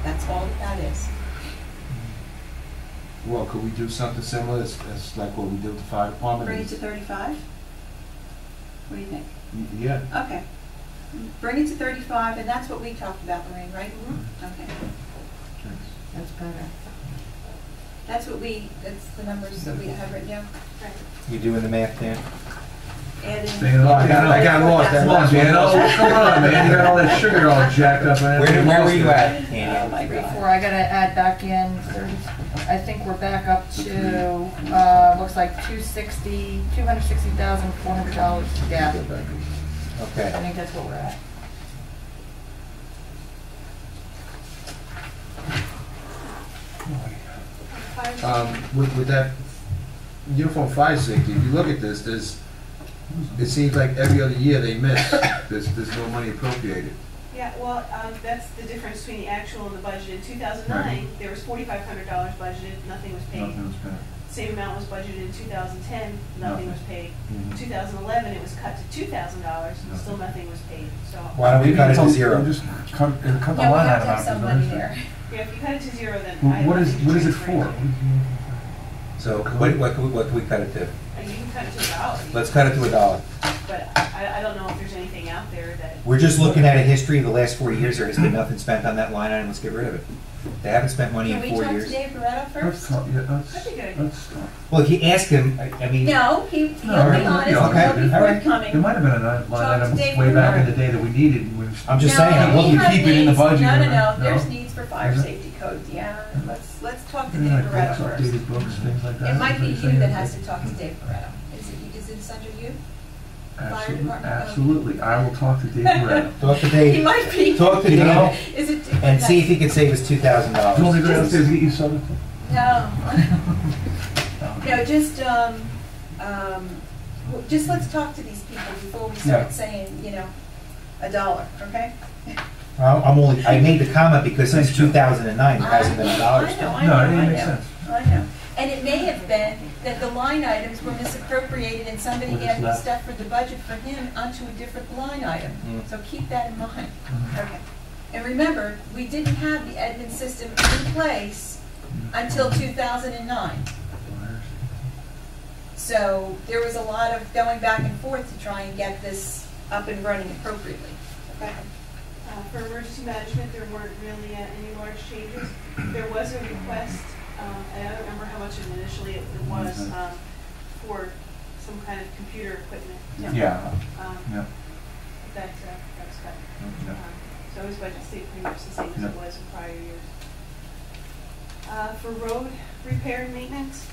that's all that is. Well, could we do something similar as like what we did with the fire department? Bring it to 35? What do you think? Yeah. Okay. Bring it to 35, and that's what we talked about, Lorraine, right? Okay. That's better. That's the numbers that we have written down. Right. You doing the math, Dan? Adding. I got lost. That's Come on, man. What's going on, man? You got all that sugar all jacked up. Where were you at, Oh, Andy? my God. Before, I gotta add back in 30, I think we're back up to, looks like $260,400 gap. I Okay. think that's what we're at. With that uniform fire safety, if you look at this, it seems like every other year they miss. There's no money appropriated. Yeah, well, that's the difference between the actual and the budget. In 2009, there was $4,500 budgeted, nothing was paid. Nothing was paid. Same amount was budgeted in 2010, nothing was paid. Mhm. 2011, it was cut to $2,000, still nothing was paid. So, Why don't we cut it to Maybe zero? Just cut the Yeah, we line have item to have out. some money there. yeah, if you cut it to zero, then I have What is nothing to it transfer for? into. So what can we cut it to? You can cut it to $1. Let's cut it to $1. But I don't know if there's anything out there that. We're just looking at a history of the last 4 years. There has been nothing spent on that line item. Let's get rid of it. They haven't spent money in Can we 4 talk to years. Dave Barretto Let's first? talk, yeah, That'd be good. let's talk. Well, if you ask him, I mean. No, he'll be No, honest, okay, and he'll be all right. forthcoming. There might have been a line Talk to item Dave way back in Barretto. the day that we needed. And we I'm just No, saying, we we have keep it in the needs. budget, No, no? there's needs for fire Is it? safety code, yeah. Let's talk to Yeah, Dave like Barretto books, first. updated books, things like that. It might be Is what you you're that saying? has to talk to Dave Barretto. Is it under you? Fire Absolutely, department? absolutely. I will talk to Dave Barretto. Talk to He Dave. might be. Talk to You know? Dave Is it? and see if he can save us $2,000. Do you want me to go downstairs and get you something? No. No, just let's talk to these people before we start Yeah. saying, $1, okay? I made the comment because since 2009, there hasn't been $1 I spent. know, No, it didn't make sense. I know. And it may have been that the line items were misappropriated and somebody Well, it's added the not. stuff for the budget for him onto a different line item. Mm. So keep that in mind. Mhm. Okay. And remember, we didn't have the admin system in place until 2009. So there was a lot of going back and forth to try and get this up and running appropriately. Okay. For emergency management, there weren't really any large changes. There was a request, and I don't remember how much initially it was, for some kind of computer equipment. Yeah. Um, That was cut. Yeah. So his budget stayed pretty much the same as it was in prior years. For road repair and maintenance,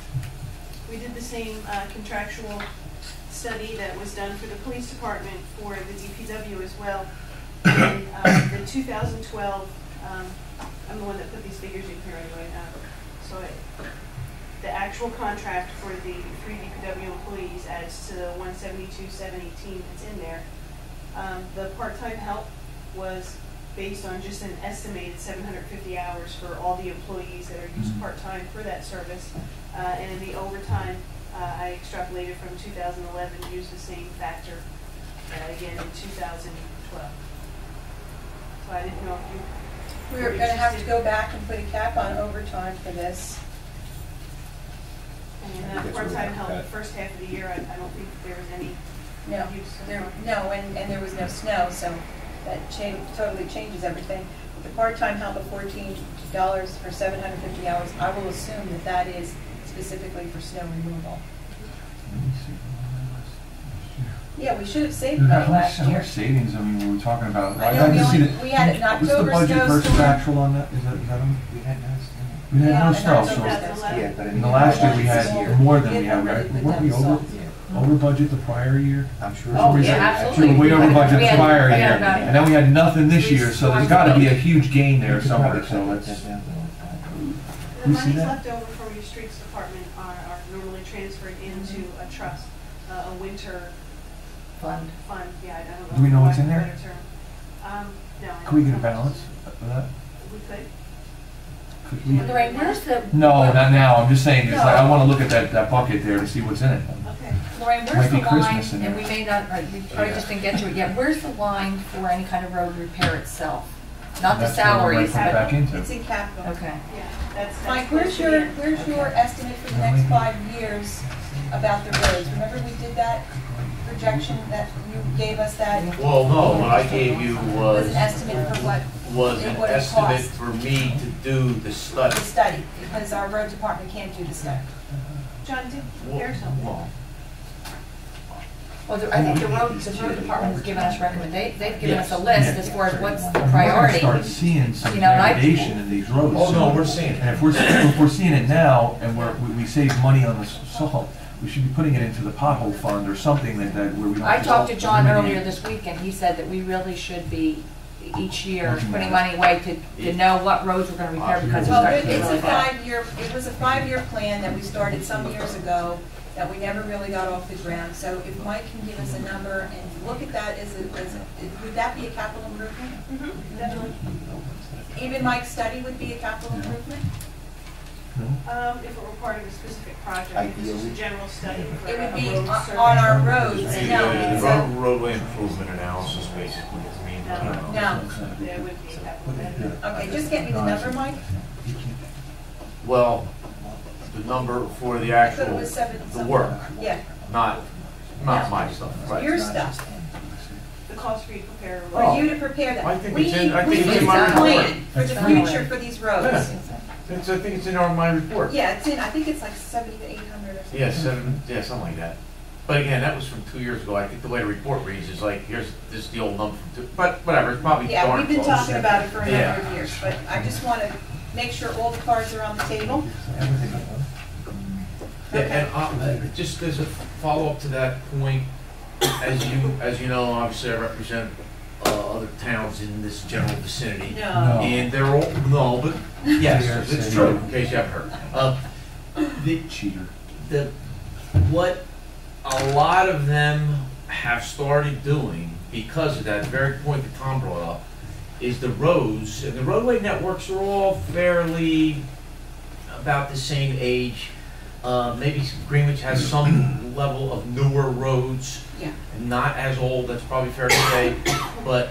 we did the same contractual study that was done for the police department for the DPW as well. And the 2012, I'm the one that put these figures in here anyway. The actual contract for the 3 DPW employees adds to the 172,718 that's in there. The part-time help was based on just an estimated 750 hours for all the employees that are used part-time for that service. And in the overtime, I extrapolated from 2011, used the same factor again in 2012. So I didn't know if you... We're going to have to go back and put a cap on overtime for this. And then part-time help the first half of the year, I don't think there was any use. And there was no snow, so that totally changes everything. The part-time help of $14 for 750 hours, I will assume that that is specifically for snow removal. Yeah, we should have saved that last How year. much savings, I mean, we were talking about. I know we had an What's the October budget versus snowstorm. actual on that? Is that on? We had no We had no Yeah, snow, and so that's Yeah, but in the last year we had more than we had. Weren't we over Yeah. over budget the prior year? I'm sure. Oh, For some yeah, reason, absolutely. we were way over budget We the had- prior we year, had about- and then we had nothing this year, so there's got to be a huge gain there somewhere. So let's. The We see monies that? left over from your streets department are normally transferred into a trust, a winter Fund. yeah, I don't know. Do we know what's in for a there? better term. No. I Can we don't get a know. balance of that? We could. Could we? Lorraine, where's the? No, not now. I'm just saying. It's like I want to look at that bucket there to see what's in it. Okay. Lorraine, Might where's be the line, Christmas in and there. we may not, you probably just didn't get to it yet, where's the line for any kind of road repair itself? Not the That's what we salaries, might put it back but, into. It's in capital. okay. Yeah, that's Mike, close where's to the your, end. where's your estimate for the next 5 years about the roads? Remember we did that projection that you gave us that? Well, no, what I gave you Was an estimate for what? was an What it estimate cost. for me to do the study. The study, because our road department can't do the study. John, did there's something. Well, Well, I think the road department has given us they've given us a list as far as what's the priority. We're gonna start seeing some You know, and I- degradation in these roads. Oh, no, soon. we're seeing it. And if we're seeing it now, and we save money on the salt, we should be putting it into the pothole fund or something that where we don't. I talked to John eliminate- earlier this week, and he said that we really should be each year Looking putting at money away to know what roads we're gonna repair because it's Well, starting to get it's really a bad. 5-year, it was a 5-year plan that we started some years ago that we never really got off the ground. So if Mike can give us a number and look at that would that be a capital improvement? Definitely. Even Mike's study would be a capital improvement? No? If it were part of a specific project, if this was a general study for It would a be road survey. on our roads, The no, it's a, roadway improvement analysis, basically, I mean. no. There would be a capital. Okay, just get me the number, Mike. Well, the number for the I thought it actual, was 7 the something. work, Yeah, not my stuff, right? your stuff, The cost for you to prepare a for road. you to prepare that. I think We it's in- I need- think it's we in need my a report. plan for the future for these roads. I think it's in my report. Yeah, it's in, I think it's like 70 to 800 or something. Yeah, something like that. But again, that was from 2 years ago. I think the way the report reads is like, here's this the old number from but whatever, it's probably Yeah, darn we've been close. talking about it for a Yeah. number of years, but I just want to make sure all the cards are on the table. Yeah, and just as a follow-up to that point, as you know, obviously I represent other towns in this general vicinity. No. And they're all, no, but yes, it's true, in case you haven't heard. The Cheater. what a lot of them have started doing, because of that very point that Tom brought up, is the roads, and the roadway networks are all fairly about the same age. Maybe Greenwich has some level of newer roads, Yeah. not as old, that's probably fair to say, but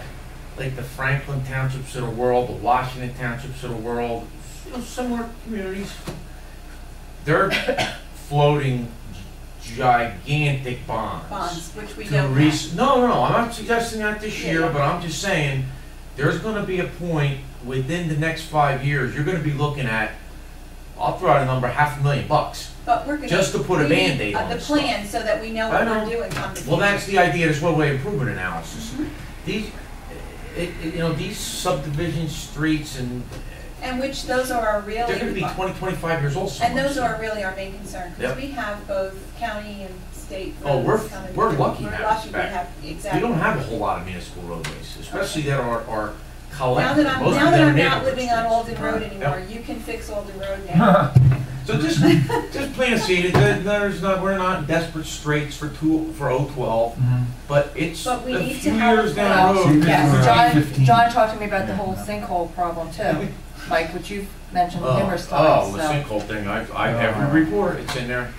like the Franklin Townships of the world, the Washington Townships of the world, similar communities, they're floating gigantic Bonds, which we to don't have. No, I'm not suggesting that this year, Yeah. but I'm just saying, there's gonna be a point within the next 5 years, you're gonna be looking at, I'll throw out a number, $500,000. But we're going Just to put a we need, Band-Aid on the this stuff. plan so that we know I what know. we're doing come the Well, that's future. the idea, this roadway improvement analysis. Mhm. These, these subdivision streets And which those are our really. they're gonna be 20, 25 years old And those somewhere. are really our main concern, because Yep. we have both county and state Oh, roads coming. we're through. lucky in We're that lucky we respect. have, exactly. We don't have a whole lot of municipal roadways, especially that are collect. Now that Most of I'm them are not neighborhood living on streets. Alden Road Yep. anymore, you can fix Alden Road now. So just plant a seed. We're not in desperate straits for 012, but it's But we a need few to have a years down the plan. road. Yeah, 15. John talked to me about the whole sinkhole problem too, Mike, which you've mentioned numerous times, the so, sinkhole thing. Every report, it's in there.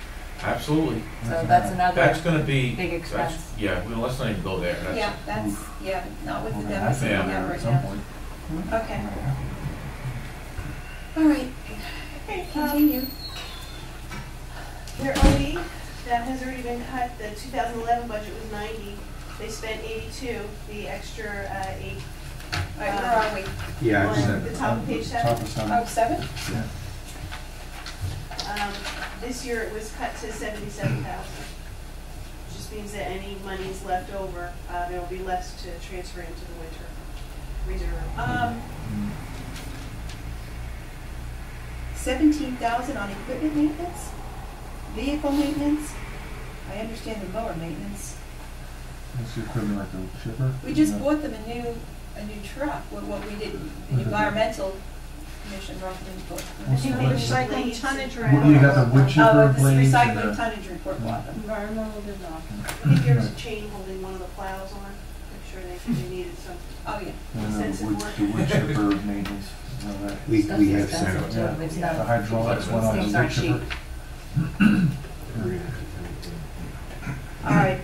Absolutely. so that's another That's going to be big expense. Yeah, well, let's not even go there. Yeah, that's, not with the Well, deficit we yeah. have At right some now. point. Okay. All right, Okay, continue. Their OE, that has already been cut. The 2011 budget was 90. They spent 82. The extra 8. All right, where are we? Yeah, I On just, the top of page 7. Top of seven. Oh, 7? Yeah. This year it was cut to 77,000. Just means that any money's left over, there will be less to transfer into the winter reserve. 17,000 on equipment maintenance, vehicle maintenance. I understand the mower maintenance. That's the equivalent like the shipper? We just bought them a new truck. What we did, the environmental commission roughly bought. I think they recycling tonnage around. Well, you got the wood chipper Oh, the blades and recycling the... tonnage report bought them. Environmental did not. I think there was a chain holding one of the plows on. I'm sure they needed some. Oh, yeah. And then Sensitive work. the wood chipper maintenance. You know, that. we Stuff's have expensive, some. too. It's Yeah, not- the hydraulics went on the Things wood aren't cheap. chipper. All right.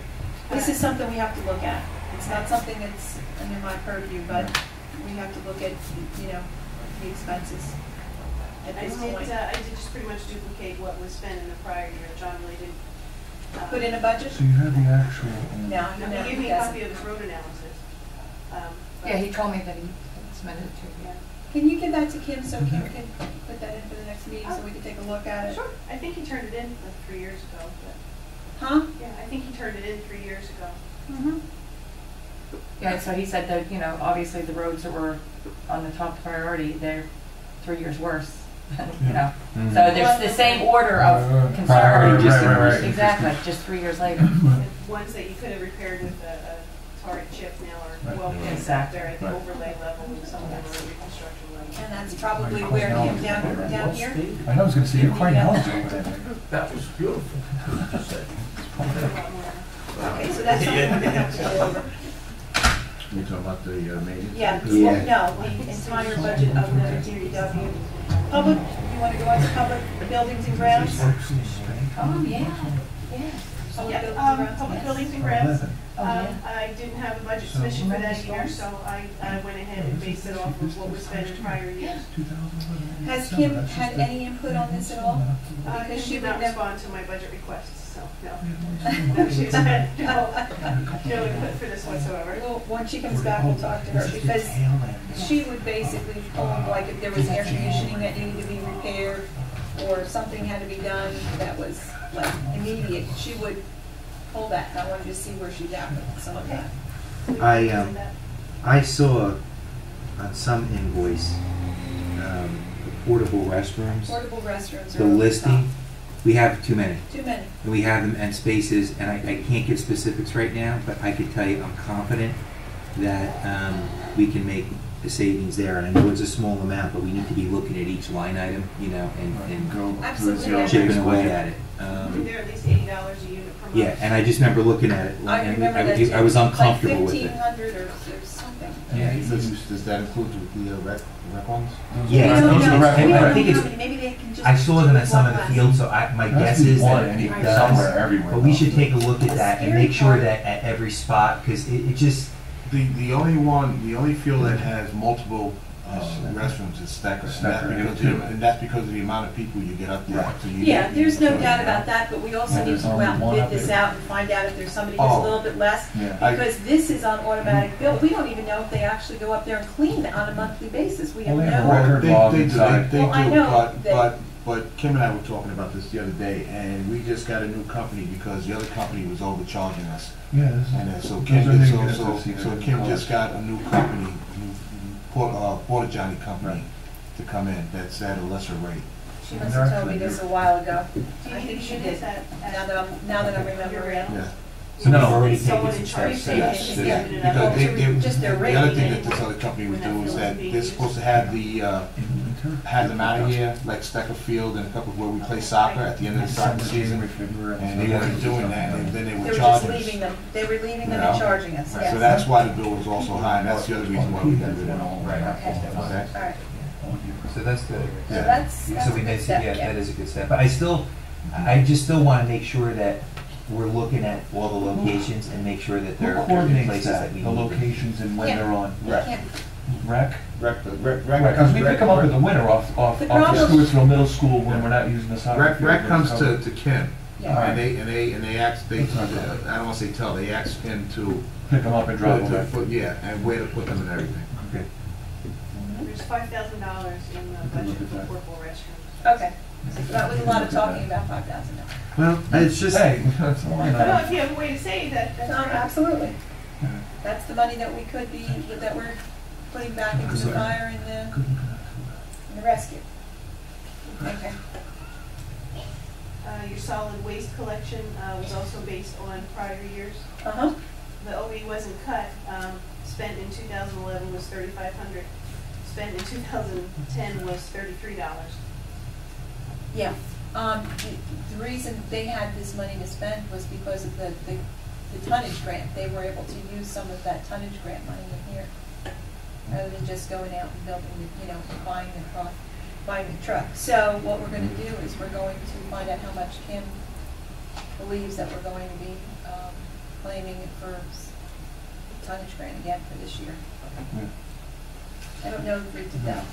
This is something we have to look at. It's not something that's under my purview, but we have to look at, the expenses at I this did, point. I did just pretty much duplicate what was spent in the prior year. John really didn't. Put in a budget? So you have the actual... No, No, no, he gave he me a doesn't. copy of his road analysis. But- Yeah, he told me that he submitted it to you. Yeah. Can you give that to Kim so Kim can put that in for the next meeting so we can take a look at it? Sure, I think he turned it in like 3 years ago, but, Huh? yeah, I think he turned it in 3 years ago. Mm-hmm. Yeah, so he said that, obviously the roads that were on the top priority, they're 3 years worse. So there's the same order of concern. Priority, just in worse. Exactly, just 3 years later. And ones that you could have repaired with a tarred chip now are well past Exactly. there at the overlay level, and some of them are at reconstruction level. And that's probably where Kim down here? I know, I was gonna say, you're quite knowledgeable over there. That was beautiful. Just said. A lot more. Okay, so that's something we're gonna have to go over. You talking about the maintenance? Yeah, Yeah. no, the entire budget of the DPW. Public, you wanna go on to public buildings and grounds? Oh, yeah, yeah. Public buildings and Yeah, grounds? public yes. buildings and grounds. Oh, yeah. I didn't have a budget submission for that year, so I went ahead and based it off of what was spent in prior years. Has Kim had any input on this at all? Because she would did not never- respond to my budget requests, so, no. No, she's had no input for this whatsoever. Well, when she comes back, we'll talk to her, because she would basically pull, like, if there was air conditioning that needed to be repaired, or something had to be done that was, like, immediate, she would pull that, and I wanted to see where she's at with some of that. I saw on some invoice, portable restrooms, Portable restrooms are. the over listing, top. we have too many. Too many. And we have them and spaces, and I can't give specifics right now, but I could tell you I'm confident that we can make the savings there. And I know it's a small amount, but we need to be looking at each line item, and Go to Absolutely. zero chipping base away budget. at it. They're at least $80 a unit per month. Yeah, and I just remember looking at it, I and remember that too. I was uncomfortable like with it. 1,500 or something. Yeah. Does that include the rec ones? Yeah, We don't know. I think We don't know it's, how many. Maybe they can just. I saw them at some of the one class. fields, so my guess is that it Somewhere, does. everywhere. But we should take a look at The that and scary make sure part- that at every spot, because it just, The only field that has multiple restrooms is Stacker. And that's because of the amount of people you get up there. Right. So Yeah, there's no doubt about that, but we also And need to there's go out only and one bid up this there. out and find out if there's somebody who's a Oh. little bit less. Yeah. Because this is on automatic bill. We don't even know if they actually go up there and clean on a monthly basis. We have Well, they have a no. record log inside. They Well, I do, know that- but Kim and I were talking about this the other day, and we just got a new company because the other company was overcharging us. Yeah, this is- And then so those Kim, are the so units I've seen in Kim cars. just got a new company, Porta Johnny company to come in, that's at a lesser rate. She must have told me this a while ago. Do I you think need she to did. use that? Now that I'm remembering. Year-round? Yeah. So we've already Someone taken in some charge steps. taking Yes, it, yeah, stepping it up. because Just their the other rate. thing that this other company was doing is that they're supposed to have had them out of here, like Stecker Field and a couple where we play soccer at the end of the soccer season, and they weren't doing that, and then they They were were just charging us. leaving them, they were leaving them Yeah. and charging us, yes. So that's why the bill was also high, and that's the other reason why we did it. Right. Okay, all Okay. right. So that's good. So that's So a we good made, step, yeah, that is a good step. But I just still want to make sure that we're looking at all the locations and make sure that Who they're in coordinates places that, that we the need. locations and when Yeah. they're on? You can't- Rec? Rec Because we pick them up in the winter off The of problem- Stewartsville Middle School when we're not using the soccer field. Rec comes to Kim, Yeah. and they ask, I don't want to say tell, they ask him to, Pick them up and drop them to back. put, yeah, and where to put them and everything. Okay. There's $5,000 in the budget for portable restrooms. Okay, so that was a lot of talking about $5,000. Well, it's just. Hey, that's a line No, item. if you have a way to say that, that's great. Absolutely. That's the money that we could be, that we're putting back into the fire and the rescue. Okay. Your solid waste collection was also based on prior years. Uh-huh. The OE wasn't cut. Spent in 2011 was $3,500. Spent in 2010 was $33. Yeah. The reason they had this money to spend was because of the tonnage grant. They were able to use some of that tonnage grant money in here, rather than just going out and building, buying the truck. So what we're going to do is we're going to find out how much Kim believes that we're going to be claiming for tonnage grant again for this year. I don't know if we did that.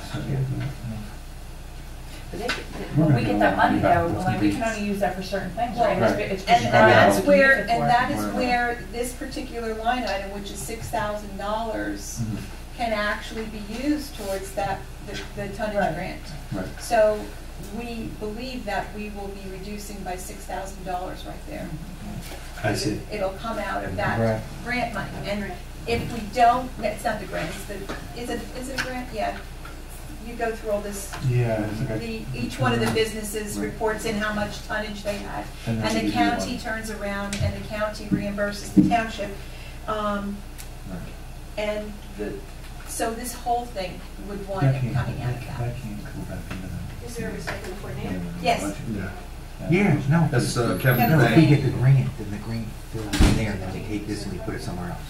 When we get that money though, like, we can only use that for certain things, right? Well, It's And prescribed that's what we use where, it and for. that is where this particular line item, which is $6,000, can actually be used towards the tonnage Right. grant. Right. So we believe that we will be reducing by $6,000 right there. I see. It'll come out of that Grant. grant money. And if we don't, it's not the grant, is it a grant? Yeah. You go through all this. Yeah. it's okay. Each one of the businesses reports in how much tonnage they had. And then And the we do county one. turns around and the county reimburses the township. And so this whole thing would wind up coming out of that. That can't go back into the. Is there a recycling coordinator? Yes. Yeah, no. That's Kevin Kevin No, if we Bank. get the grant, then the grant goes in there, and then we take this and we put it somewhere else.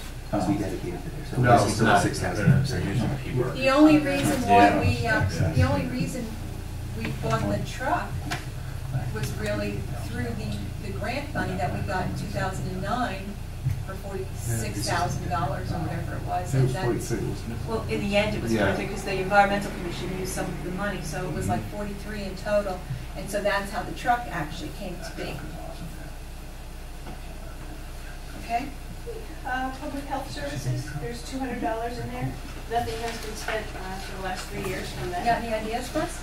So we dedicate it to there. So No, it's still it's not. 6,000. The only reason why the only reason we bought the truck was really through the grant money that we got in 2009 for $46,000 or whatever it was. It And was that's, 46, wasn't it? well, in the end, it was Yeah. 43 because the environmental commission used some of the money, so it was like 43 in total. And so that's how the truck actually came to be. Okay? Public health services, there's $200 in there. Nothing has been spent for the last 3 years from You got that. any ideas for us?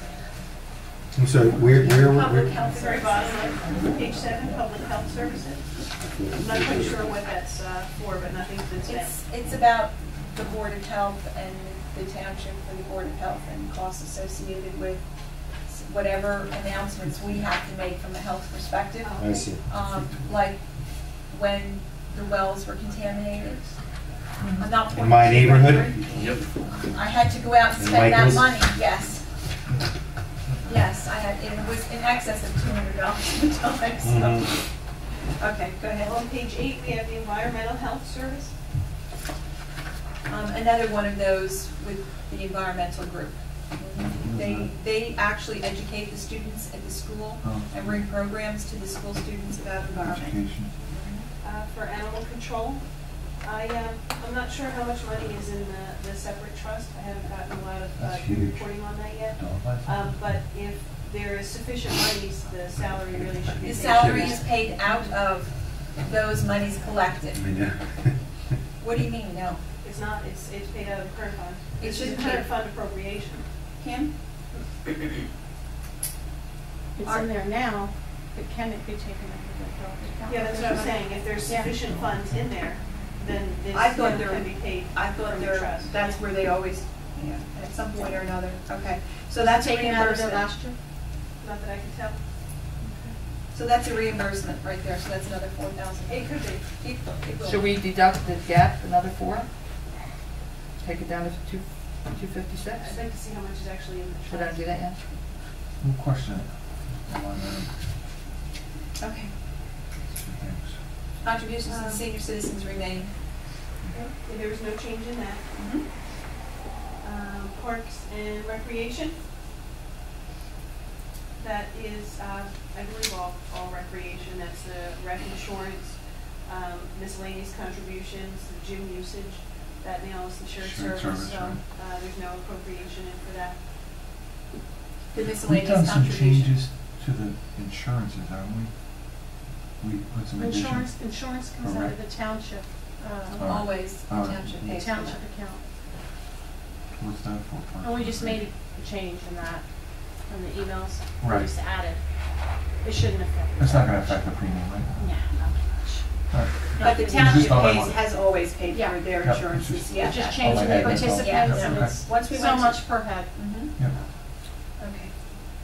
I'm sorry, where, Public health The very services. bottom of page 7, public health services. I'm not quite sure what that's for, but nothing's been spent. It's about the Board of Health and the township for the Board of Health and costs associated with whatever announcements we have to make from a health perspective. I see. Like when the wells were contaminated. I'm not In my pointing neighborhood? Yep. I had to go out and In spend that Michael's? money, yes. Yes, I had, it was in excess of $200 at the time, so. Mhm. Okay, go ahead. On page 8, we have the environmental health service. Another one of those with the environmental group. They actually educate the students at the school and bring programs to the school students about environment. Education. For animal control. I'm not sure how much money is in the separate trust. I haven't gotten a lot That's of huge. reporting on that yet. Dog license. But if there is sufficient monies, the salary really should be. The paid. salary is paid out of those monies collected. I know. What do you mean, no? It's not, it's paid out of the current fund. It It's should just be a current paid. fund appropriation. Kim? It's in there now, but can it be taken out of the property account? Yeah, that's what I'm saying. If there's Yeah. sufficient funds in there, then this I thought there- can be paid I thought from the there, trust. that's where they always, at some point or another. Okay, so that's Taken out of it reimbursement. last year? Not that I can tell. So that's a reimbursement right there, so that's another 4,000. It could be. It will. Should we deduct the gap, another 4? Take it down to 256? I'd like to see how much is actually in the trust. Should I do that yet? No question. Okay. Thanks. Contributions to the senior citizens remain. Okay, there was no change in that. Mhm. Parks and Recreation. That is, I believe, all recreation. That's the rec insurance, miscellaneous contributions, the gym usage. That now is the shared Shared service, service, so right. there's no appropriation in for that. The We've miscellaneous done some contribution. changes to the insurances, haven't we? We put some additions. Insurance comes out of the township, Always the All right. township the pays for township that. account. What's that for? And we just made a change in that, in the emails. We Right. just added. It shouldn't affect. It's not gonna affect the premium, right? Yeah, not much. All right. But the It's township just all I pays, want. has always paid Yeah. for their Yep. insurances, yeah. It's just that- changing the head, that's all. participants, and Yeah. it's Once we so went to- much per head. Mhm. Yep. Okay.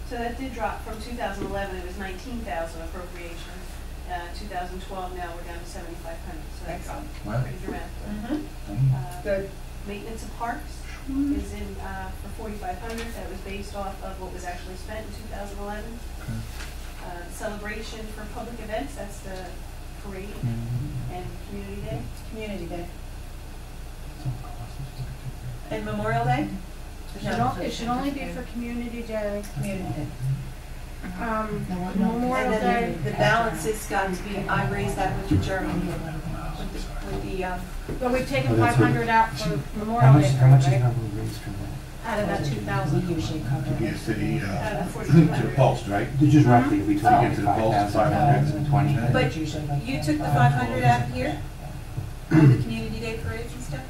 So that did drop from 2011, it was 19,000 appropriation. 2012, now we're down to 7,500, so that's Excellent. Wow. pretty dramatic. Mhm. Good. Maintenance of parks is in, for 4,500, that was based off of what was actually spent in 2011. Celebration for public events, that's the parade and Community Day. Community Day. And Memorial Day? It should only be for Community Day. Community Day. Memorial And Day. then the balance has got to be, I raised that with the German, with the, But we've taken Oh, that's 500 out for How Memorial much, Day, how much is right? number raised from that? Out of that 2,000. To get to the, Out of the to the 4,200. post, right? Just roughly, if we took To it get to the post, 5,220. but you took the 500 out of here? For the Community Day parades and stuff?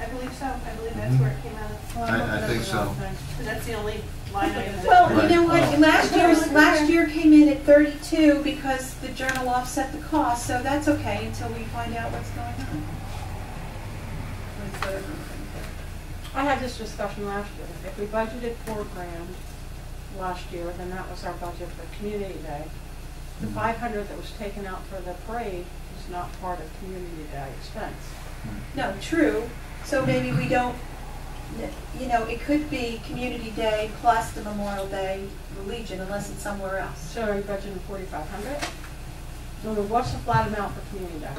I believe so, I believe that's where it came out of, I think so. because that's the only line item. that- Well, you know what, last year came in at 32 because the journal offset the cost, so that's okay until we find out what's going on. I had this discussion last year. If we budgeted $4,000 last year, then that was our budget for Community Day. The 500 that was taken out for the parade is not part of Community Day expense. No, true, so maybe we don't, you know, it could be Community Day plus the Memorial Day, the Legion, unless it's somewhere else. So are we budgeting 4,500? So what's the flat amount for Community Day?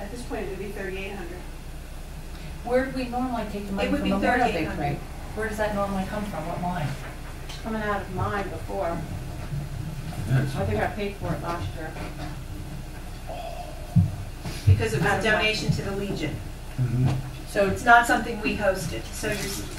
At this point, it would be 3,800. Where do we normally take the money It would from be Memorial Day 3,800. parade? Where does that normally come from? What line? It's coming out of mine before. Yes. I think I paid for it last year. Because it was a donation to the Legion. So it's not something we hosted. So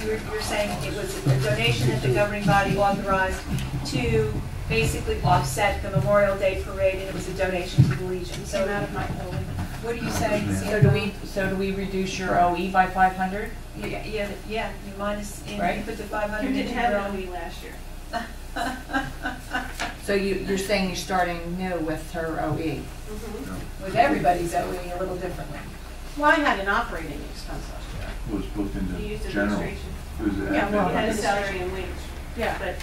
you're saying it was a donation that the governing body authorized to basically offset the Memorial Day parade, and it was a donation to the Legion. It came out So of my building. what are you saying? So do we reduce your OE by 500? Yeah, you minus, you Right. put the 500 You into didn't have your it on own. me last year. So you're saying you're starting new with her OE? With everybody's OE a little differently. Well, I had an operating expense last year. It was booked You into used general. administration. It was Yeah, well, You had a admin. salary and wage, Yeah. but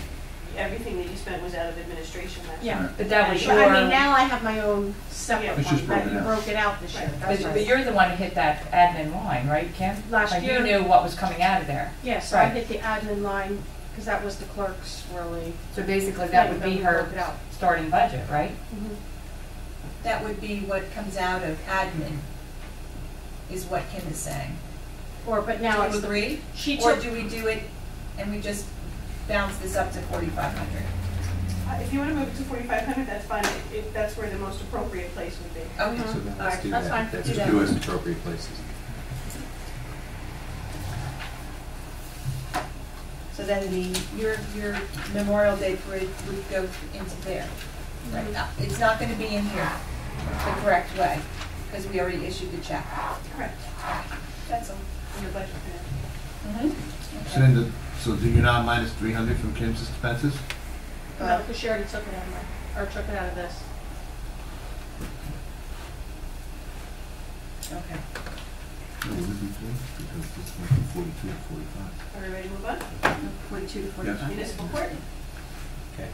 everything that you spent was out of administration last year. Yeah. But that was But But your... I mean, now I have my own separate Yeah. It's just one. I broken out. broke it out this year. That's But right. you're the one who hit that admin line, right, Kim? Last Like year- you knew what was coming out of there. Yes, I Right. hit the admin line, because that was the clerk's really. So basically that would be her Broke it out. starting budget, right? That would be what comes out of admin, is what Kim is saying. But now Do it's you the, agree? she Or took, do we do it and we just bounce this up to 4,500? If you want to move it to 4,500, that's fine. That's where the most appropriate place would be. Okay, So then all let's right. do That's that. fine. That's Do that. two as appropriate places. So then your Memorial Day parade would go into there. Right. It's not going to be in here the correct way, because we already issued the check. Correct. That's all. In the budget for that. So then, so do you now minus 300 from Kim's expenses? no, because she already took it out of my, or took it out of this. Okay. No, it would be three, because this went from 42 to 45. Are we ready to move on? 42 to 45. Municipal court. Okay.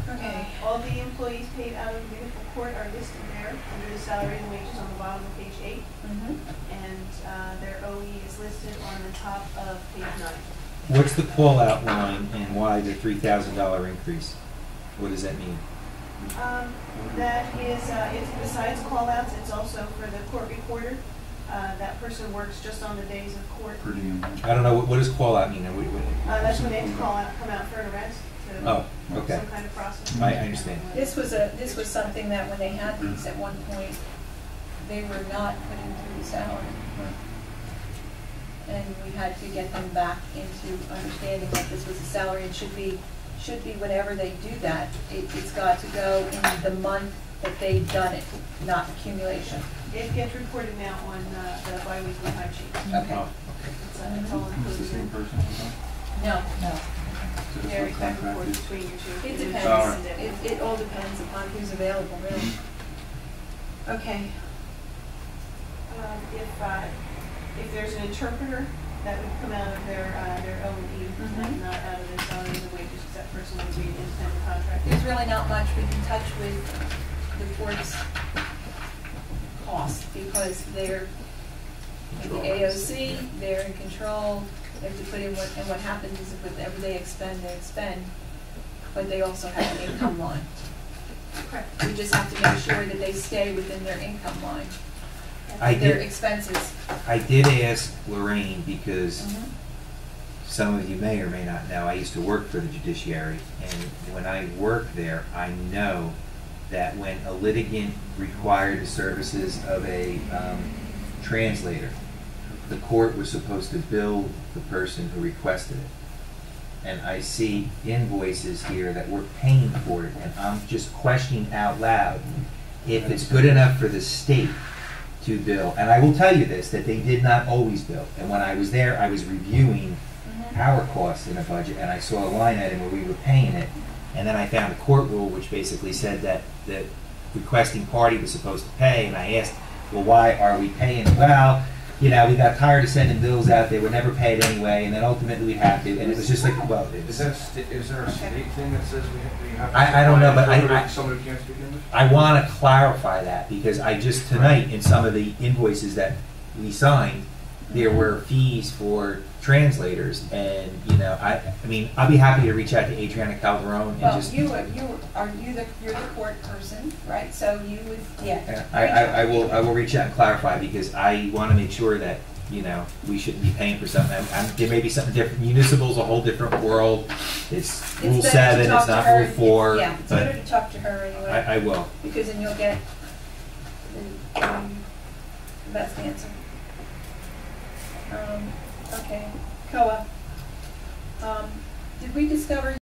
Okay. All the employees paid out of municipal court are listed there under the salary and wages on the bottom of page 8. Mhm. And their OE is listed on the top of page 9. What's the call-out line and why the $3,000 increase? What does that mean? That is, it's besides call-outs, it's also for the court reporter. That person works just on the days of court. I don't know, what does call-out mean? That's when they have to come out for an arrest. Oh, okay. Some kind of process. I understand. This was something that when they had these at one point, they were not putting through the salary. And we had to get them back into understanding that this was a salary and should be whenever they do that, it's got to go in the month that they've done it, not accumulation. It gets reported now on the bi-weekly time sheet. Okay. It's all included. No. They're back and forth between your two. It depends. It all depends upon who's available, really. Okay. If there's an interpreter, that would come out of their O&E, and not out of their salaries and wages, because that person would be an independent contractor. There's really not much we can touch with the court's costs because they're in the AOC, they're in control, they have to put in and what happens is if whatever they expend, but they also have an income line. Correct. We just have to make sure that they stay within their income line. I Their did- expenses. I did ask Lorraine because some of you may or may not know, I used to work for the judiciary, and when I worked there, I know that when a litigant required the services of a translator, the court was supposed to bill the person who requested it. And I see invoices here that we're paying for it, and I'm just questioning out loud if it's good enough for the state to bill. And I will tell you this, that they did not always bill. And when I was there, I was reviewing our costs in a budget, and I saw a line item where we were paying it. And then I found a court rule which basically said that the requesting party was supposed to pay, and I asked, well, why are we paying? Well, you know, we got tired of sending bills out, they would never pay it anyway, and then ultimately we have to, and it was just like, well, Is there a state thing that says we have to? I don't know, but Someone who can't speak English? I want to clarify that, because I just tonight, in some of the invoices that we signed, there were fees for translators, and, you know, I mean, I'll be happy to reach out to Adriana Calderon and Well, just... you're the court person, right? So you would, yeah. I will reach out and clarify, because I want to make sure that, you know, we shouldn't be paying for something. There may be something different. Municipal's a whole different world. It's Rule 7, it's not Rule 4. Yeah, it's better to talk to her anyway. I will. Because then you'll get the best answer. Okay, COA. Did we discover